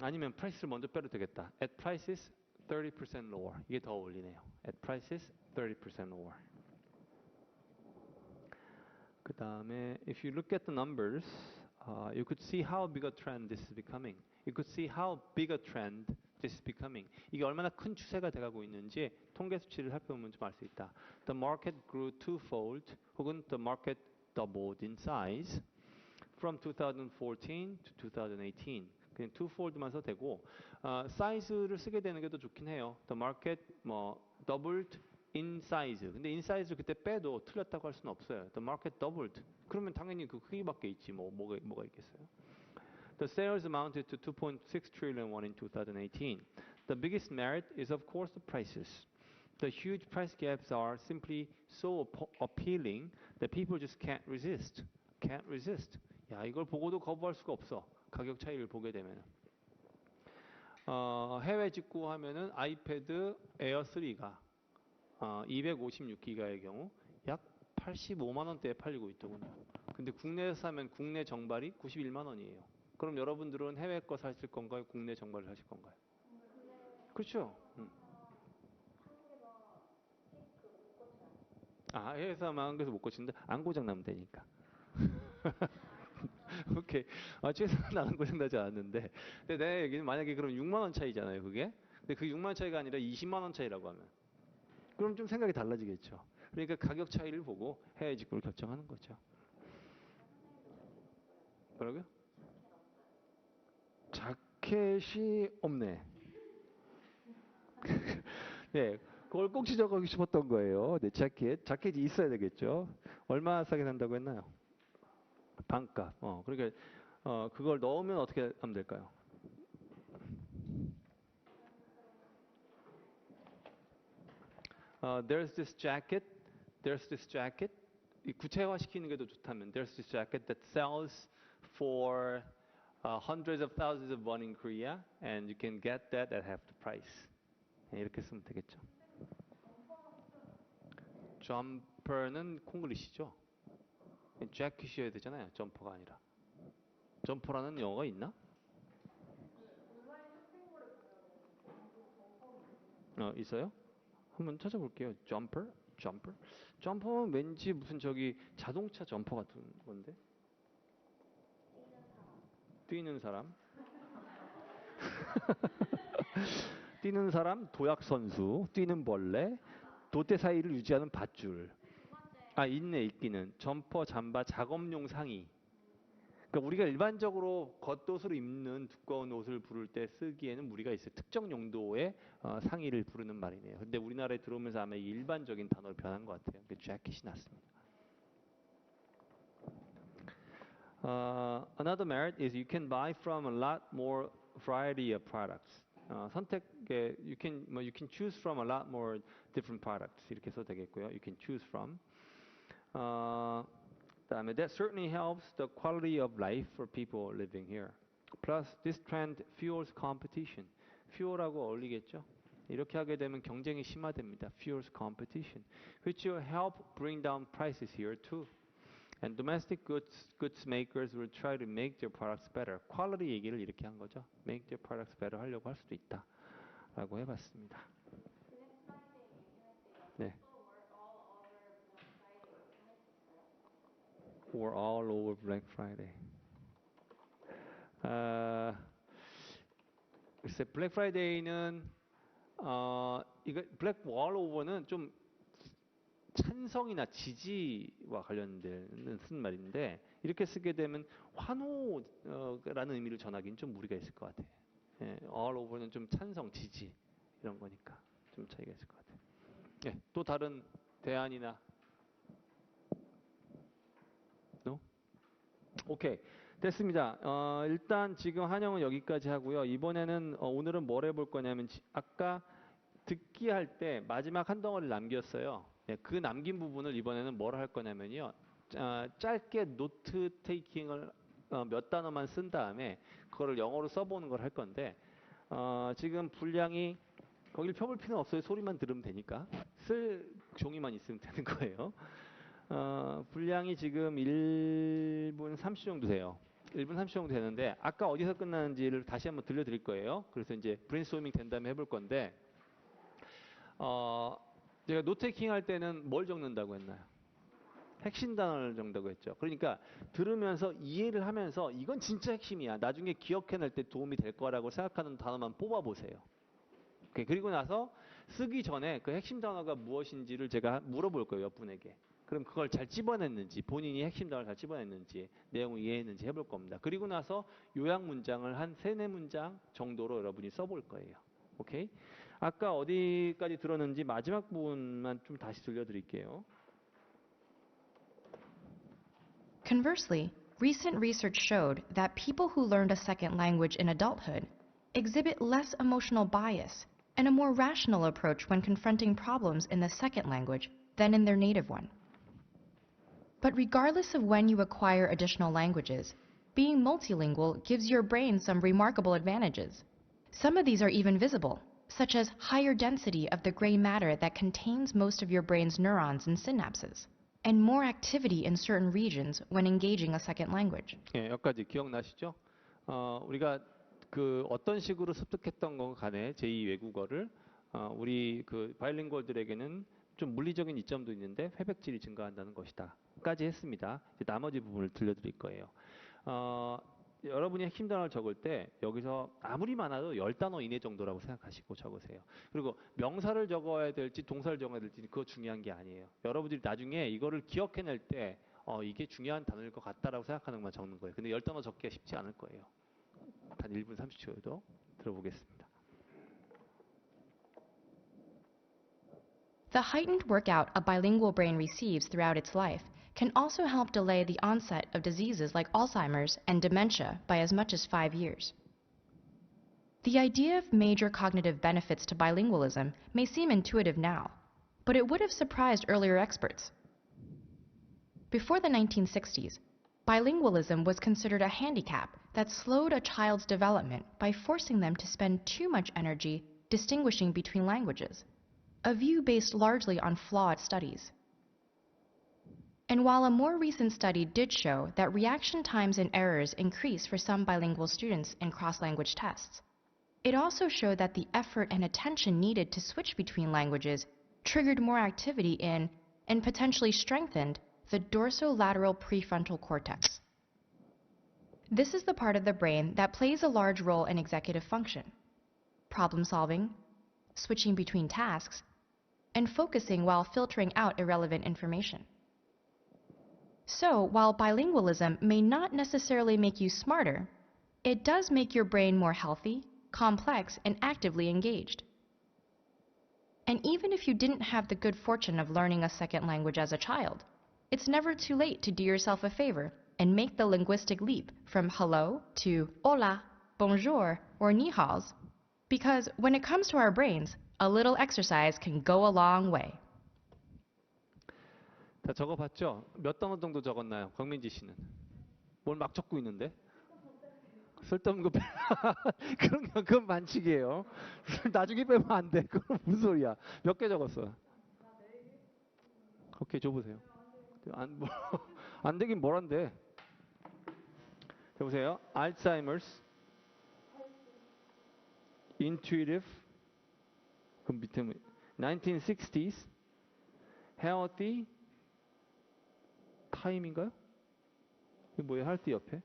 아니면 price를 먼저 빼도 되겠다. At prices 30% lower 이게 더 어울리네요. At prices 30% lower. 그 다음에 if you look at the numbers, you could see how big a trend this is becoming. You could see how big a trend this is becoming. 이게 얼마나 큰 추세가 돼가고 있는지 통계 수치를 살펴보면 좀 알 수 있다. The market grew twofold, 혹은 the market doubled in size from 2014 to 2018. 그냥 twofold만 써도 되고 사이즈를 쓰게 되는 게 더 좋긴 해요. The market doubled in size. 근데 in size를 그때 빼도 틀렸다고 할 수는 없어요. The market doubled. 그러면 당연히 그 크기밖에 있지 뭐가 있겠어요. The sales amounted to 2.6 trillion won in 2018. The biggest merit is of course the prices. The huge price gaps are simply so appealing that people just can't resist. Can't resist. 야, 이걸 보고도 거부할 수가 없어. 가격 차이를 보게 되면. 해외 직구하면은 아이패드 에어 3가 256기가의 경우 약 85만 원대에 팔리고 있더군요. 근데 국내에서 사면 국내 정발이 91만 원이에요. 그럼 여러분들은 해외 거 사실 건가요? 국내 정발을 사실 건가요? 그렇죠. 해외에서만 한 개서 못 고치는데 안 고장 나면 되니까. 오케이. 최소한 안 고장 나지 않았는데. 근데 내 얘기는 만약에 그럼 6만 원 차이잖아요, 그게. 근데 그 6만 원 차이가 아니라 20만 원 차이라고 하면. 그럼 좀 생각이 달라지겠죠. 그러니까 가격 차이를 보고 해외 직구를 결정하는 거죠. 뭐라고요? 자켓이 없네. 네, 그걸 꼭 지적하고 싶었던 거예요. 네, 자켓이 있어야 되겠죠. 얼마 싸게 산다고 했나요? 반값. 그러니까 그걸 넣으면 어떻게 하면 될까요? There's this jacket. 이 구체화시키는 게 더 좋다면 there's this jacket that sells for hundreds of thousands of won in Korea, and you can get that at half the price. 네, 이렇게 쓰면 되겠죠. 점퍼는 콩글리시죠? 재킷이어야 되잖아요. 점퍼가 아니라. 점퍼라는 영어가 있나? 있어요? 한번 찾아볼게요. 점퍼? 점퍼? 점퍼는 왠지 무슨 저기 자동차 점퍼 같은 건데? 뛰는 사람? 뛰는 사람, 도약 선수, 뛰는 벌레, 돛대 사이를 유지하는 밧줄. 아, 있기는. 점퍼, 잠바, 작업용 상의. 그러니까 우리가 일반적으로 겉옷으로 입는 두꺼운 옷을 부를 때 쓰기에는 무리가 있어요. 특정 용도의 상의를 부르는 말이네요. 근데 우리나라에 들어오면서 아마 이 일반적인 단어로 변한 것 같아요. 그 재킷이 났습니다. Another merit is you can buy from a lot more variety of products. 선택에 you can choose from a lot more different products 이렇게 써도 되겠고요. You can choose from. 그다음에 that certainly helps the quality of life for people living here. Plus this trend fuels competition. fuel하고 어울리겠죠? 이렇게 하게 되면 경쟁이 심화됩니다. fuels competition, which will help bring down prices here too. And domestic goods makers will try to make their products better. 퀄리티 얘기를 이렇게 한 거죠. Make their products better 하려고 할 수도 있다. 라고 해봤습니다. 네. Or all over Black Friday. 글쎄, 블랙 프라이데이는 이거 블랙 all over는 좀 찬성이나 지지와 관련된 쓴 말인데 이렇게 쓰게 되면 환호라는 의미를 전하기는 좀 무리가 있을 것 같아요. 예, all over는 좀 찬성, 지지 이런 거니까 좀 차이가 있을 것 같아요. 예, 또 다른 대안이나 no? 오케이, 됐습니다. 일단 지금 한영은 여기까지 하고요. 이번에는 오늘은 뭘 해볼 거냐면 아까 듣기 할 때 마지막 한 덩어리를 남겼어요. 네, 그 남긴 부분을 이번에는 뭘 할 거냐면요. 짧게 노트 테이킹을 몇 단어만 쓴 다음에 그거를 영어로 써보는 걸 할 건데 지금 분량이 거길 펴볼 필요는 없어요. 소리만 들으면 되니까. 쓸 종이만 있으면 되는 거예요. 분량이 지금 1분 30초 정도 돼요. 1분 30초 정도 되는데 아까 어디서 끝나는지를 다시 한번 들려드릴 거예요. 그래서 이제 브레인스토밍 된 다음에 해볼 건데 제가 노테이킹 할 때는 뭘 적는다고 했나요? 핵심 단어를 적는다고 했죠. 그러니까 들으면서 이해를 하면서 이건 진짜 핵심이야. 나중에 기억해낼 때 도움이 될 거라고 생각하는 단어만 뽑아보세요. 오케이. 그리고 나서 쓰기 전에 그 핵심 단어가 무엇인지를 제가 물어볼 거예요. 몇 분에게. 그럼 그걸 잘 찝어냈는지, 본인이 핵심 단어를 잘 찝어냈는지, 내용을 이해했는지 해볼 겁니다. 그리고 나서 요약 문장을 한 3-4문장 정도로 여러분이 써볼 거예요. 오케이? 아까 어디까지 들었는지 마지막 부분만 좀 다시 들려드릴게요. Conversely, recent research showed that people who learned a second language in adulthood exhibit less emotional bias and a more rational approach when confronting problems in the second language than in their native one. But regardless of when you acquire additional languages, being multilingual gives your brain some remarkable advantages. Some of these are even visible, such as higher density of the gray matter that contains most of your brain's neurons and synapses, and more activity in certain regions when engaging a second language. 예, 여기까지 기억나시죠? 우리가 그 어떤 식으로 습득했던 건 간에 제2 외국어를 우리 그 바이링구얼들에게는 좀 물리적인 이점도 있는데 회백질이 증가한다는 것이다. 까지 했습니다. 이제 나머지 부분을 들려드릴 거예요. 여러분이 핵심 단어를 적을 때 여기서 아무리 많아도 10단어 이내 정도라고 생각하시고 적으세요. 그리고 명사를 적어야 될지 동사를 적어야 될지 그거 중요한 게 아니에요. 여러분들이 나중에 이거를 기억해낼 때 이게 중요한 단어일 것 같다라고 생각하는 것만 적는 거예요. 근데 10단어 적기가 쉽지 않을 거예요. 단 1분 30초에도 들어보겠습니다. The heightened workout a bilingual brain receives throughout its life can also help delay the onset of diseases like Alzheimer's and dementia by as much as 5 years. The idea of major cognitive benefits to bilingualism may seem intuitive now, but it would have surprised earlier experts. Before the 1960s, bilingualism was considered a handicap that slowed a child's development by forcing them to spend too much energy distinguishing between languages, a view based largely on flawed studies. And while a more recent study did show that reaction times and errors increase for some bilingual students in cross-language tests, it also showed that the effort and attention needed to switch between languages triggered more activity in, and potentially strengthened, the dorsolateral prefrontal cortex. This is the part of the brain that plays a large role in executive function, problem solving, switching between tasks, and focusing while filtering out irrelevant information. So, while bilingualism may not necessarily make you smarter, it does make your brain more healthy, complex, and actively engaged. And even if you didn't have the good fortune of learning a second language as a child, it's never too late to do yourself a favor and make the linguistic leap from hello to hola, bonjour, or ni haos. Because when it comes to our brains, a little exercise can go a long way. 자, 적어봤죠? 몇 단어 정도 적었나요? 권민지 씨는. 뭘 막 적고 있는데? 쓸데없는 거 그건 반칙이에요. 나중에 빼면 안 돼. 그건 무슨 소리야. 몇 개 적었어? 오케이, 줘보세요. 안 되긴 뭘 한대. 보세요. Alzheimer's, intuitive, 그 밑에 1960s, healthy, time인가요? 이게 뭐예요? healthy 옆에?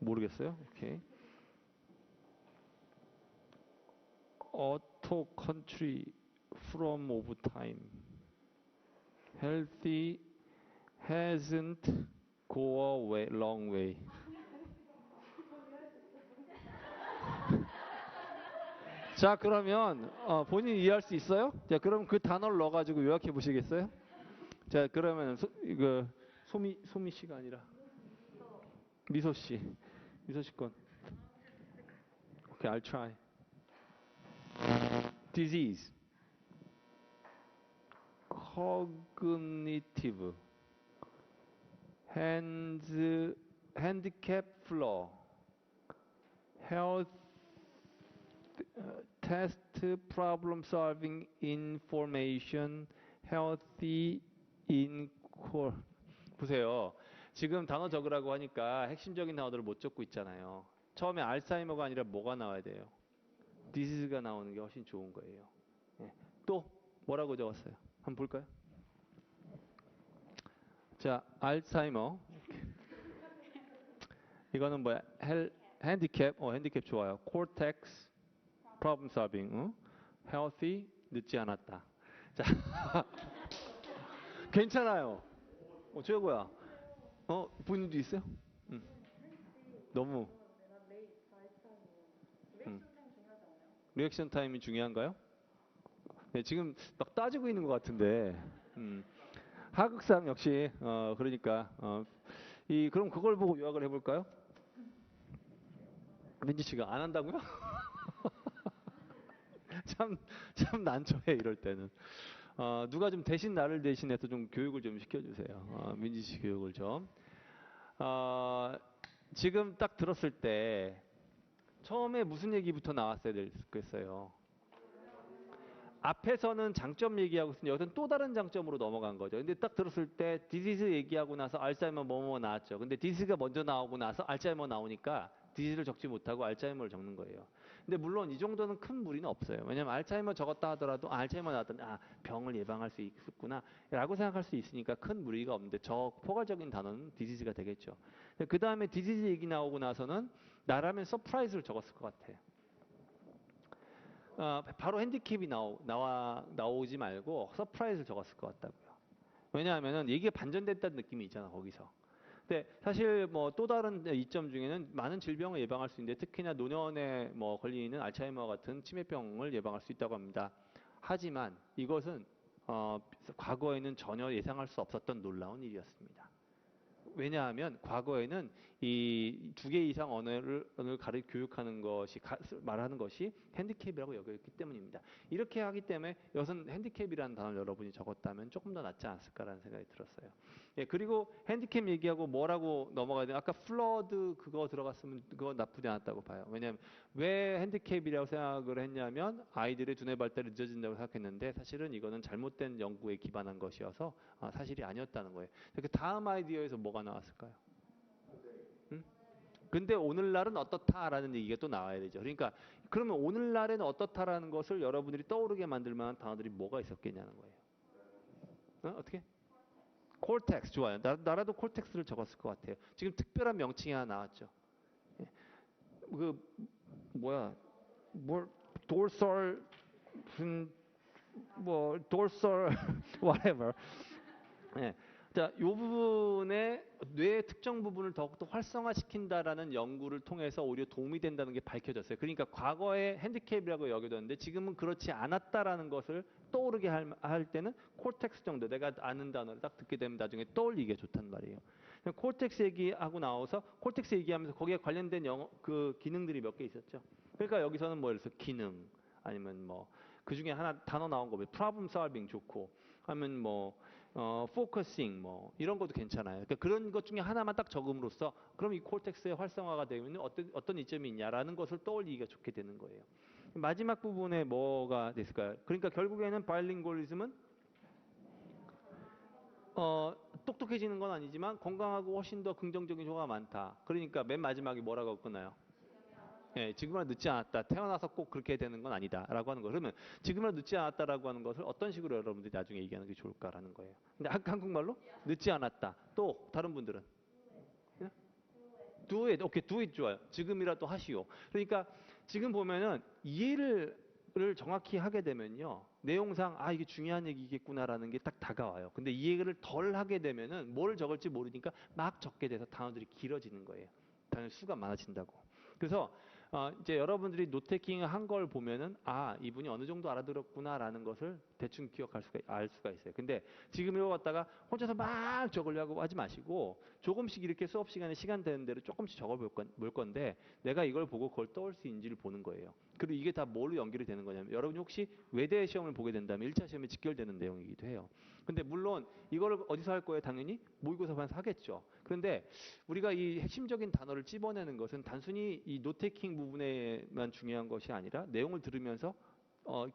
모르겠어요. 오케이. auto country from of time. healthy hasn't go away long way. 자, 그러면 본인이 이해할 수 있어요? 자, 그럼 그 단어를 넣어가지고 요약해 보시겠어요? 자, 그러면 소미 씨가 아니라 미소 씨 건. 오케이, I'll try. disease, cognitive, handicap flaw, health, test problem solving information, healthy 보세요. 지금 단어 적으라고 하니까 핵심적인 단어들을 못 적고 있잖아요. 처음에 알츠하이머가 아니라 뭐가 나와야 돼요? 디지즈가 나오는 게 훨씬 좋은 거예요. 네. 또 뭐라고 적었어요? 한번 볼까요? 자, 알츠하이머. 이거는 뭐야? 핸디캡. 핸디캡 좋아요. cortex, problem solving. healthy, 늦지 않았다. 자, 괜찮아요. 최고야. 본인도 있어요? 너무. 리액션 타임이 중요한가요? 네, 지금 막 따지고 있는 것 같은데. 하극상 역시 그러니까 그럼 그걸 보고 요약을 해볼까요? 민지 씨가 안 한다고요? 참 난처해 이럴 때는. 누가 좀 대신 나를 대신해서 좀 교육을 좀 시켜주세요. 민지 씨 교육을 좀. 지금 딱 들었을 때 처음에 무슨 얘기부터 나왔어야 됐겠어요? 앞에서는 장점 얘기하고 있으니 여기서는 또 다른 장점으로 넘어간 거죠. 근데 딱 들었을 때 디지즈 얘기하고 나서 알츠하이머 뭐뭐 나왔죠. 근데 디지즈가 먼저 나오고 나서 알츠하이머 나오니까 디지즈를 적지 못하고 알츠하이머를 적는 거예요. 근데 물론 이 정도는 큰 무리는 없어요. 왜냐면 알츠하이머 적었다 하더라도 알츠하이머 나왔더니 병을 예방할 수 있겠구나 라고 생각할 수 있으니까 큰 무리가 없는데 저 포괄적인 단어는 디지즈가 되겠죠. 그 다음에 디지즈 얘기 나오고 나서는 나라면 서프라이즈를 적었을 것 같아요. 바로 핸디캡이 나오지 말고 서프라이즈를 적었을 것 같다고요. 왜냐하면은 얘기가 반전됐다는 느낌이 있잖아 거기서. 근데 사실 뭐 또 다른 이점 중에는 많은 질병을 예방할 수 있는데 특히나 노년에 뭐 걸리는 알츠하이머 같은 치매병을 예방할 수 있다고 합니다. 하지만 이것은 과거에는 전혀 예상할 수 없었던 놀라운 일이었습니다. 왜냐하면 과거에는 이 2개 이상 언어를 교육하는 것이 말하는 것이 핸디캡이라고 여겼기 때문입니다. 이렇게 하기 때문에 여기서는 핸디캡이라는 단어를 여러분이 적었다면 조금 더 낫지 않았을까라는 생각이 들었어요. 예, 그리고 핸디캡 얘기하고 뭐라고 넘어가야 되나? 아까 플러드 그거 들어갔으면 그거 나쁘지 않았다고 봐요. 왜냐하면 왜 핸디캡이라고 생각을 했냐면 아이들의 두뇌 발달이 늦어진다고 생각했는데 사실은 이거는 잘못된 연구에 기반한 것이어서 사실이 아니었다는 거예요. 그 다음 아이디어에서 뭐가 나왔을까요? 근데 오늘날은 어떻다라는 얘기가 또 나와야 되죠. 그러니까 그러면 오늘날에는 어떻다라는 것을 여러분들이 떠오르게 만들 만한 단어들이 뭐가 있었겠냐는 거예요. 어떻게? 콜텍스 좋아요. 나라도 콜텍스를 적었을 것 같아요. 지금 특별한 명칭이 하나 나왔죠. 예. 그 뭐야? 뭘 도르설 무슨 뭐 도르설 whatever. 예. 자, 이 부분에 뇌의 특정 부분을 더욱더 활성화시킨다라는 연구를 통해서 오히려 도움이 된다는 게 밝혀졌어요. 그러니까 과거에 핸디캡이라고 여겨졌는데 지금은 그렇지 않았다라는 것을 떠오르게 할 때는 콜텍스 정도 내가 아는 단어를 딱 듣게 되면 나중에 떠올리기가 좋단 말이에요. 콜텍스 얘기하고 나와서 콜텍스 얘기하면서 거기에 관련된 그 기능들이 몇 개 있었죠. 그러니까 여기서는 뭐 예를 들어서 기능 아니면 뭐 그 중에 하나 단어 나온 거 뭐 problem solving 좋고 하면 뭐 focusing 뭐 이런 것도 괜찮아요. 그러니까 그런 것 중에 하나만 딱 적음으로써 그럼 이 콜텍스의 활성화가 되면 어떤 이점이 있냐라는 것을 떠올리기가 좋게 되는 거예요. 마지막 부분에 뭐가 됐을까요? 그러니까 결국에는 바이링구얼리즘은 똑똑해지는 건 아니지만 건강하고 훨씬 더 긍정적인 효과가 많다. 그러니까 맨 마지막에 뭐라고 끝나요? 예, 지금이라도 늦지 않았다. 태어나서 꼭 그렇게 되는 건 아니다라고 하는 거. 그러면 지금이라도 늦지 않았다라고 하는 것을 어떤 식으로 여러분들이 나중에 얘기하는 게 좋을까라는 거예요. 근데 한국말로 늦지 않았다. 또 다른 분들은 do it. 오케이, do it 좋아요. 지금이라도 하시오. 그러니까 지금 보면은 이해를 정확히 하게 되면요. 내용상 이게 중요한 얘기겠구나라는 게 딱 다가와요. 근데 이해를 덜 하게 되면은 뭘 적을지 모르니까 막 적게 돼서 단어들이 길어지는 거예요. 단어 수가 많아진다고. 그래서 이제 여러분들이 노테킹을 한 걸 보면은 이분이 어느 정도 알아들었구나라는 것을 대충 알 수가 있어요. 근데 지금 이거 갖다가 혼자서 막 적으려고 하지 마시고 조금씩 이렇게 수업 시간에 시간 되는 대로 조금씩 적어볼 건데 내가 이걸 보고 그걸 떠올 수 있는지를 보는 거예요. 그리고 이게 다 뭘로 연결이 되는 거냐면 여러분이 혹시 외대 시험을 보게 된다면 1차 시험에 직결되는 내용이기도 해요. 근데 물론 이거를 어디서 할 거예요? 당연히 모의고사반에서 하겠죠. 그런데 우리가 이 핵심적인 단어를 찝어내는 것은 단순히 이 노테킹 부분에만 중요한 것이 아니라 내용을 들으면서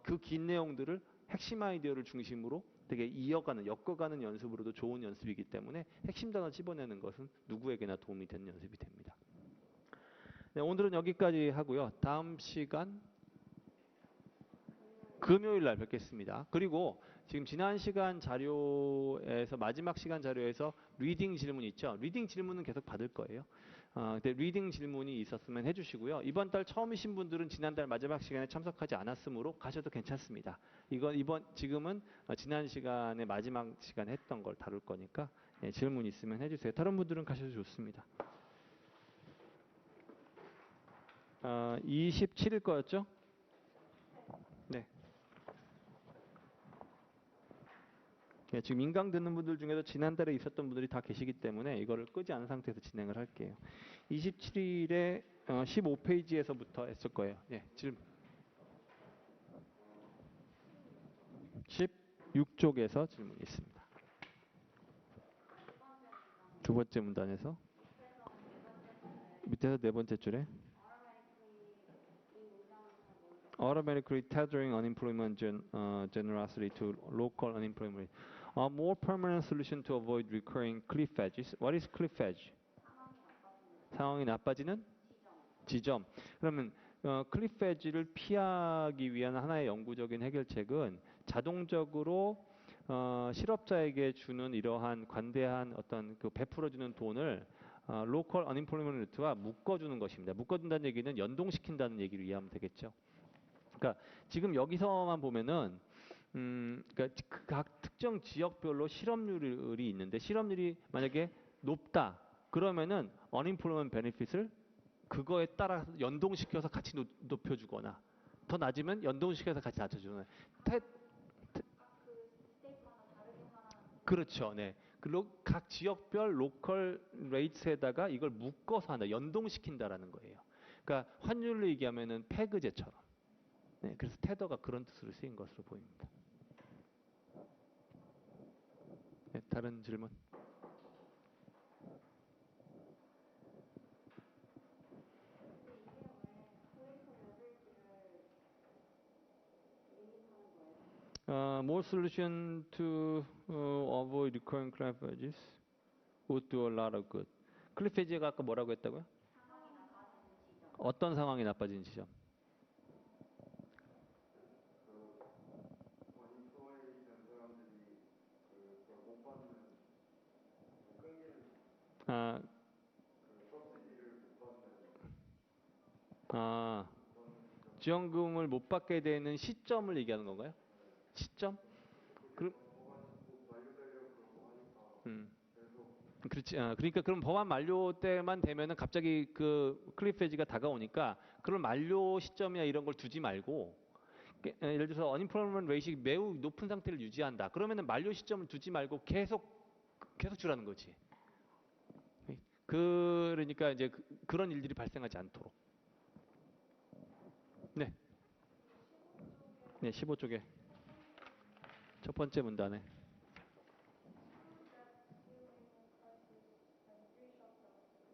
그 긴 내용들을 핵심 아이디어를 중심으로 되게 엮어가는 연습으로도 좋은 연습이기 때문에 핵심 단어 찝어내는 것은 누구에게나 도움이 되는 연습이 됩니다. 네, 오늘은 여기까지 하고요. 다음 시간 금요일 날 뵙겠습니다. 그리고 지금 지난 시간 자료에서 마지막 시간 자료에서 리딩 질문 있죠. 리딩 질문은 계속 받을 거예요. 근데 리딩 질문이 있었으면 해주시고요. 이번 달 처음이신 분들은 지난달 마지막 시간에 참석하지 않았으므로 가셔도 괜찮습니다. 지금은 지난 시간에 마지막 시간에 했던 걸 다룰 거니까 질문 있으면 해주세요. 다른 분들은 가셔도 좋습니다. 27일 거였죠? 네. 네, 지금 인강 듣는 분들 중에서 지난달에 있었던 분들이 다 계시기 때문에 이거를 끄지 않은 상태에서 진행을 할게요. 27일에 15페이지에서부터 했을 거예요. 예, 질문. 16쪽에서 질문이 있습니다. 두 번째 문단에서 밑에서 네 번째 줄에 automatically tethering unemployment generosity to local unemployment. A more permanent solution to avoid recurring cliff edges. What is cliff edge? 상황이 나빠지는 지점. 그러면 클리프 엣지를 피하기 위한 하나의 영구적인 해결책은 자동적으로 실업자에게 주는 이러한 관대한 어떤 그 베풀어주는 돈을 로컬 언임플로이먼트 루트와 묶어주는 것입니다. 묶어준다는 얘기는 연동시킨다는 얘기를 이해하면 되겠죠. 그러니까 지금 여기서만 보면은 그러니까 각 특정 지역별로 실업률이 있는데 실업률이 만약에 높다 그러면은 unemployment benefit을 그거에 따라 연동시켜서 같이 높여주거나 더 낮으면 연동시켜서 같이 낮춰주거나 그렇죠. 네. 각 지역별 로컬 레이트에다가 이걸 묶어서 한다. 연동시킨다라는 거예요. 그러니까 환율로 얘기하면은 페그제처럼. 네. 그래서 테더가 그런 뜻으로 쓰인 것으로 보입니다. 네, 다른 질문. More solution to avoid recurring cliff edges would do a lot of good. 클리프 에지가 아까 뭐라고 했다고요? 어떤 상황이 나빠진 지점? 아, 아, 지원금을 못 받게 되는 시점을 얘기하는 건가요? 시점? 그럼, 그렇지. 그러니까 그럼 법안 만료 때만 되면은 갑자기 그 클리프 에지가 다가오니까 그런 만료 시점이나 이런 걸 두지 말고 예를 들어서 unemployment rate이 매우 높은 상태를 유지한다. 그러면은 만료 시점을 두지 말고 계속 주라는 거지. 그러니까 이제 그런 일들이 발생하지 않도록. 네. 네, 15쪽에 첫 번째 문단에.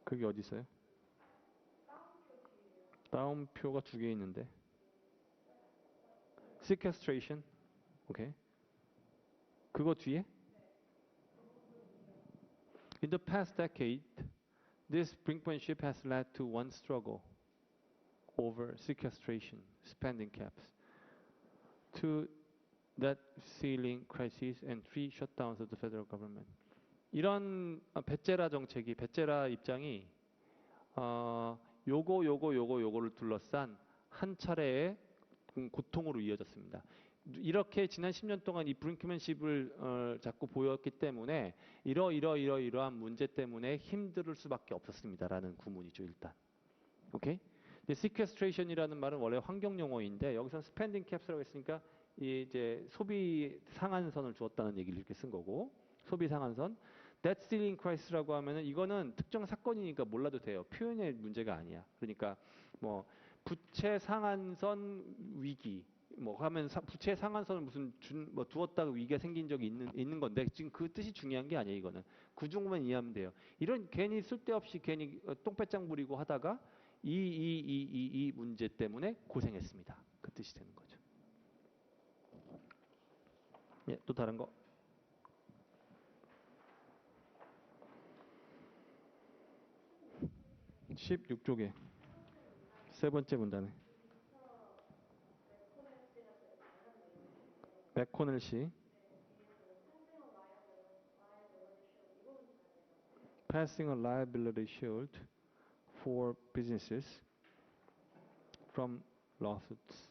그게 어디 있어요? 다운표가 두 개 있는데. sequestration. 오케이. 그거 뒤에? In the past decade, this brinkmanship has led to one struggle over sequestration, spending caps, two debt ceiling crises, and three shutdowns of the federal government. 이런 베제라 정책이, 베제라 입장이 요거를 둘러싼 한 차례의 고통으로 이어졌습니다. 이렇게 지난 10년 동안 이 브링크맨십을 자꾸 보였기 때문에 이러한 문제 때문에 힘들 수밖에 없었습니다라는 구문이죠 일단. 오케이? sequestration이라는 말은 원래 환경 용어인데 여기서 spending caps라고 했으니까 이제 소비 상한선을 주었다는 얘기를 이렇게 쓴 거고 소비 상한선. debt ceiling crisis라고 하면은 이거는 특정 사건이니까 몰라도 돼요. 표현의 문제가 아니야. 그러니까 뭐 부채 상한선 위기 뭐 하면 부채 상한선을 무슨 뭐 두었다가 위기가 생긴 적이 있는 건데 지금 그 뜻이 중요한 게 아니에요. 이거는 그 정도만 이해하면 돼요. 이런 괜히 쓸데없이 괜히 똥배짱 부리고 하다가 이 문제 때문에 고생했습니다. 그 뜻이 되는 거죠. 예, 또 다른 거. 16쪽에 세 번째 문단에 맥코넬 씨 passing a liability shield for businesses from lawsuits.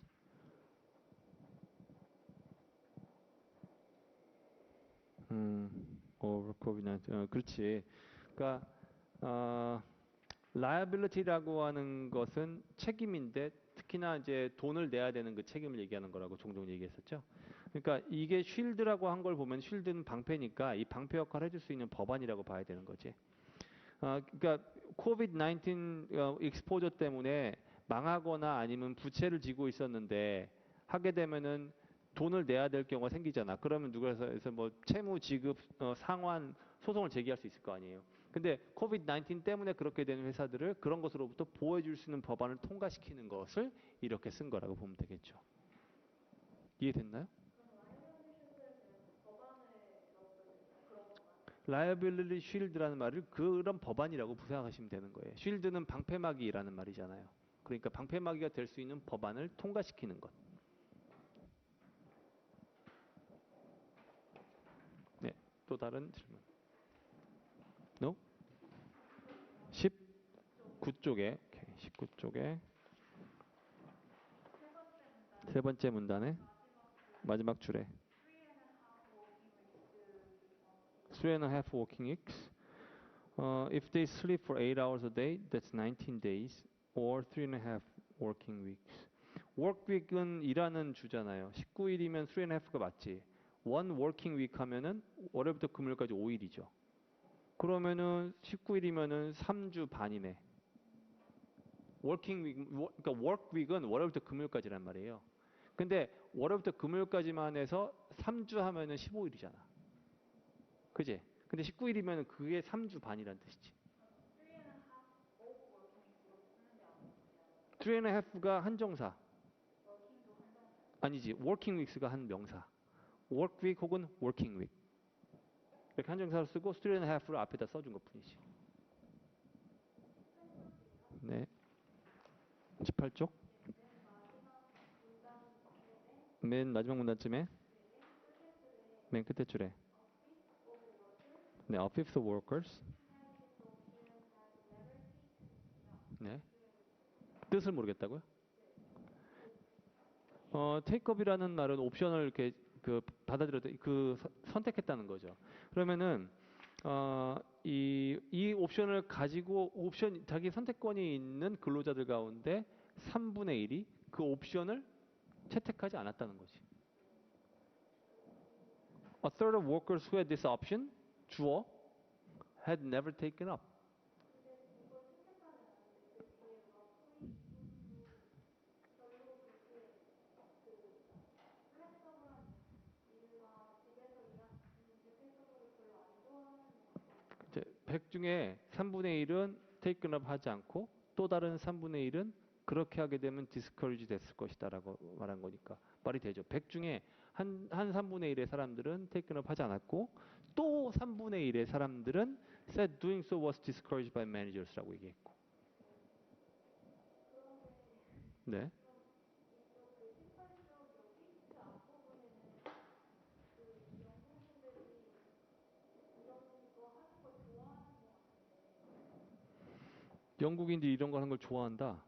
over COVID-19. 그렇지. 그러니까 liability라고 하는 것은 책임인데 특히나 이제 돈을 내야 되는 그 책임을 얘기하는 거라고 종종 얘기했었죠. 그러니까 이게 쉴드라고 한 걸 보면 쉴드는 방패니까 이 방패 역할을 해줄 수 있는 법안이라고 봐야 되는 거지. 그러니까 COVID-19 익스포저 때문에 망하거나 아니면 부채를 지고 있었는데 하게 되면은 돈을 내야 될 경우가 생기잖아. 그러면 누구에서 뭐 채무 지급 상환 소송을 제기할 수 있을 거 아니에요. 근데 COVID-19 때문에 그렇게 되는 회사들을 그런 것으로부터 보호해 줄 수 있는 법안을 통과시키는 것을 이렇게 쓴 거라고 보면 되겠죠. 이해됐나요? liability shield라는 말을 그런 법안이라고 생각하시면 되는 거예요. shield는 방패막이라는 말이잖아요. 그러니까 방패막이가 될 수 있는 법안을 통과시키는 것. 네, 또 다른 질문. No? 19쪽에 19쪽에 세 번째 문단에 마지막 줄에 3.5 working weeks. If they sleep for 8 hours a day, that's 19 days or 3.5 working weeks. work week은 일하는 주잖아요. 19일이면 3.5가 맞지. one working week 하면은 월요일부터 금요일까지 5일이죠. 그러면은 19일이면은 3주 반이네. working week, 그러니까 work week은 월요일부터 금요일까지란 말이에요. 근데 월요일부터 금요일까지만 해서 3주 하면은 15일이잖아. 그지? 근데 19일이면 그게 3주 반이란 뜻이지. 3.5가 한정사. 아니지. working weeks가 한 명사. work week 혹은 working week. 이렇게 한정사를 쓰고 3.5를 앞에다 써준 것 뿐이지. 네. 38쪽. 맨 마지막 문단쯤에 맨 끝에 줄에 네, a fifth of workers. 네. 뜻을 모르겠다고요? 테이크업이라는 말은 옵션을 이렇게 그 받아들였다, 선택했다는 거죠. 그러면은 이 옵션을 가지고 자기 선택권이 있는 근로자들 가운데 3분의 1이 그 옵션을 채택하지 않았다는 거지. A third of workers who had this option, 주어, had never taken up. 이제 100 중에 3분의 1은 taken up 하지 않고 또 다른 3분의 1은 그렇게 하게 되면 discourage 됐을 것이다 라고 말한 거니까 말이 되죠. 100 중에 한 3분의 1의 사람들은 taken up 하지 않았고 또 3분의 1의 사람들은 said doing so was discouraged by managers 라고 얘기했고. 네. 영국인들이 이런 거 하는 걸 좋아한다.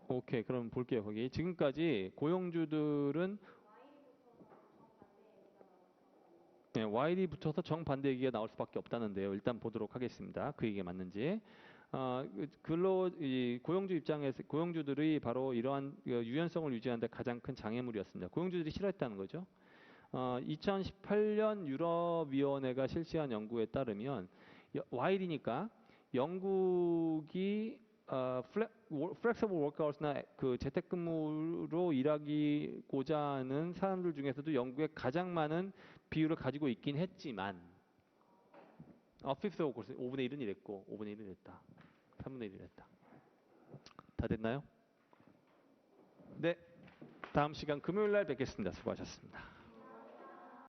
오케이, 그럼 볼게요. 거기 지금까지 고용주들은 네, while이 붙어서 정반대 얘기가 나올 수밖에 없다는데요. 일단 보도록 하겠습니다. 그 얘기가 맞는지. 고용주 입장에서 고용주들이 바로 이러한 유연성을 유지하는 데 가장 큰 장애물이었습니다. 고용주들이 싫어했다는 거죠. 2018년 유럽위원회가 실시한 연구에 따르면 while이니까 영국이 flexible work hours나 그 재택근무로 일하기고자 하는 사람들 중에서도 영국에 가장 많은 비율을 가지고 있긴 했지만 fifth of workers 5분의 1은 이랬고 5분의 1은 이랬다. 3분의 1은 이랬다. 다 됐나요? 네. 다음 시간 금요일 날 뵙겠습니다. 수고하셨습니다.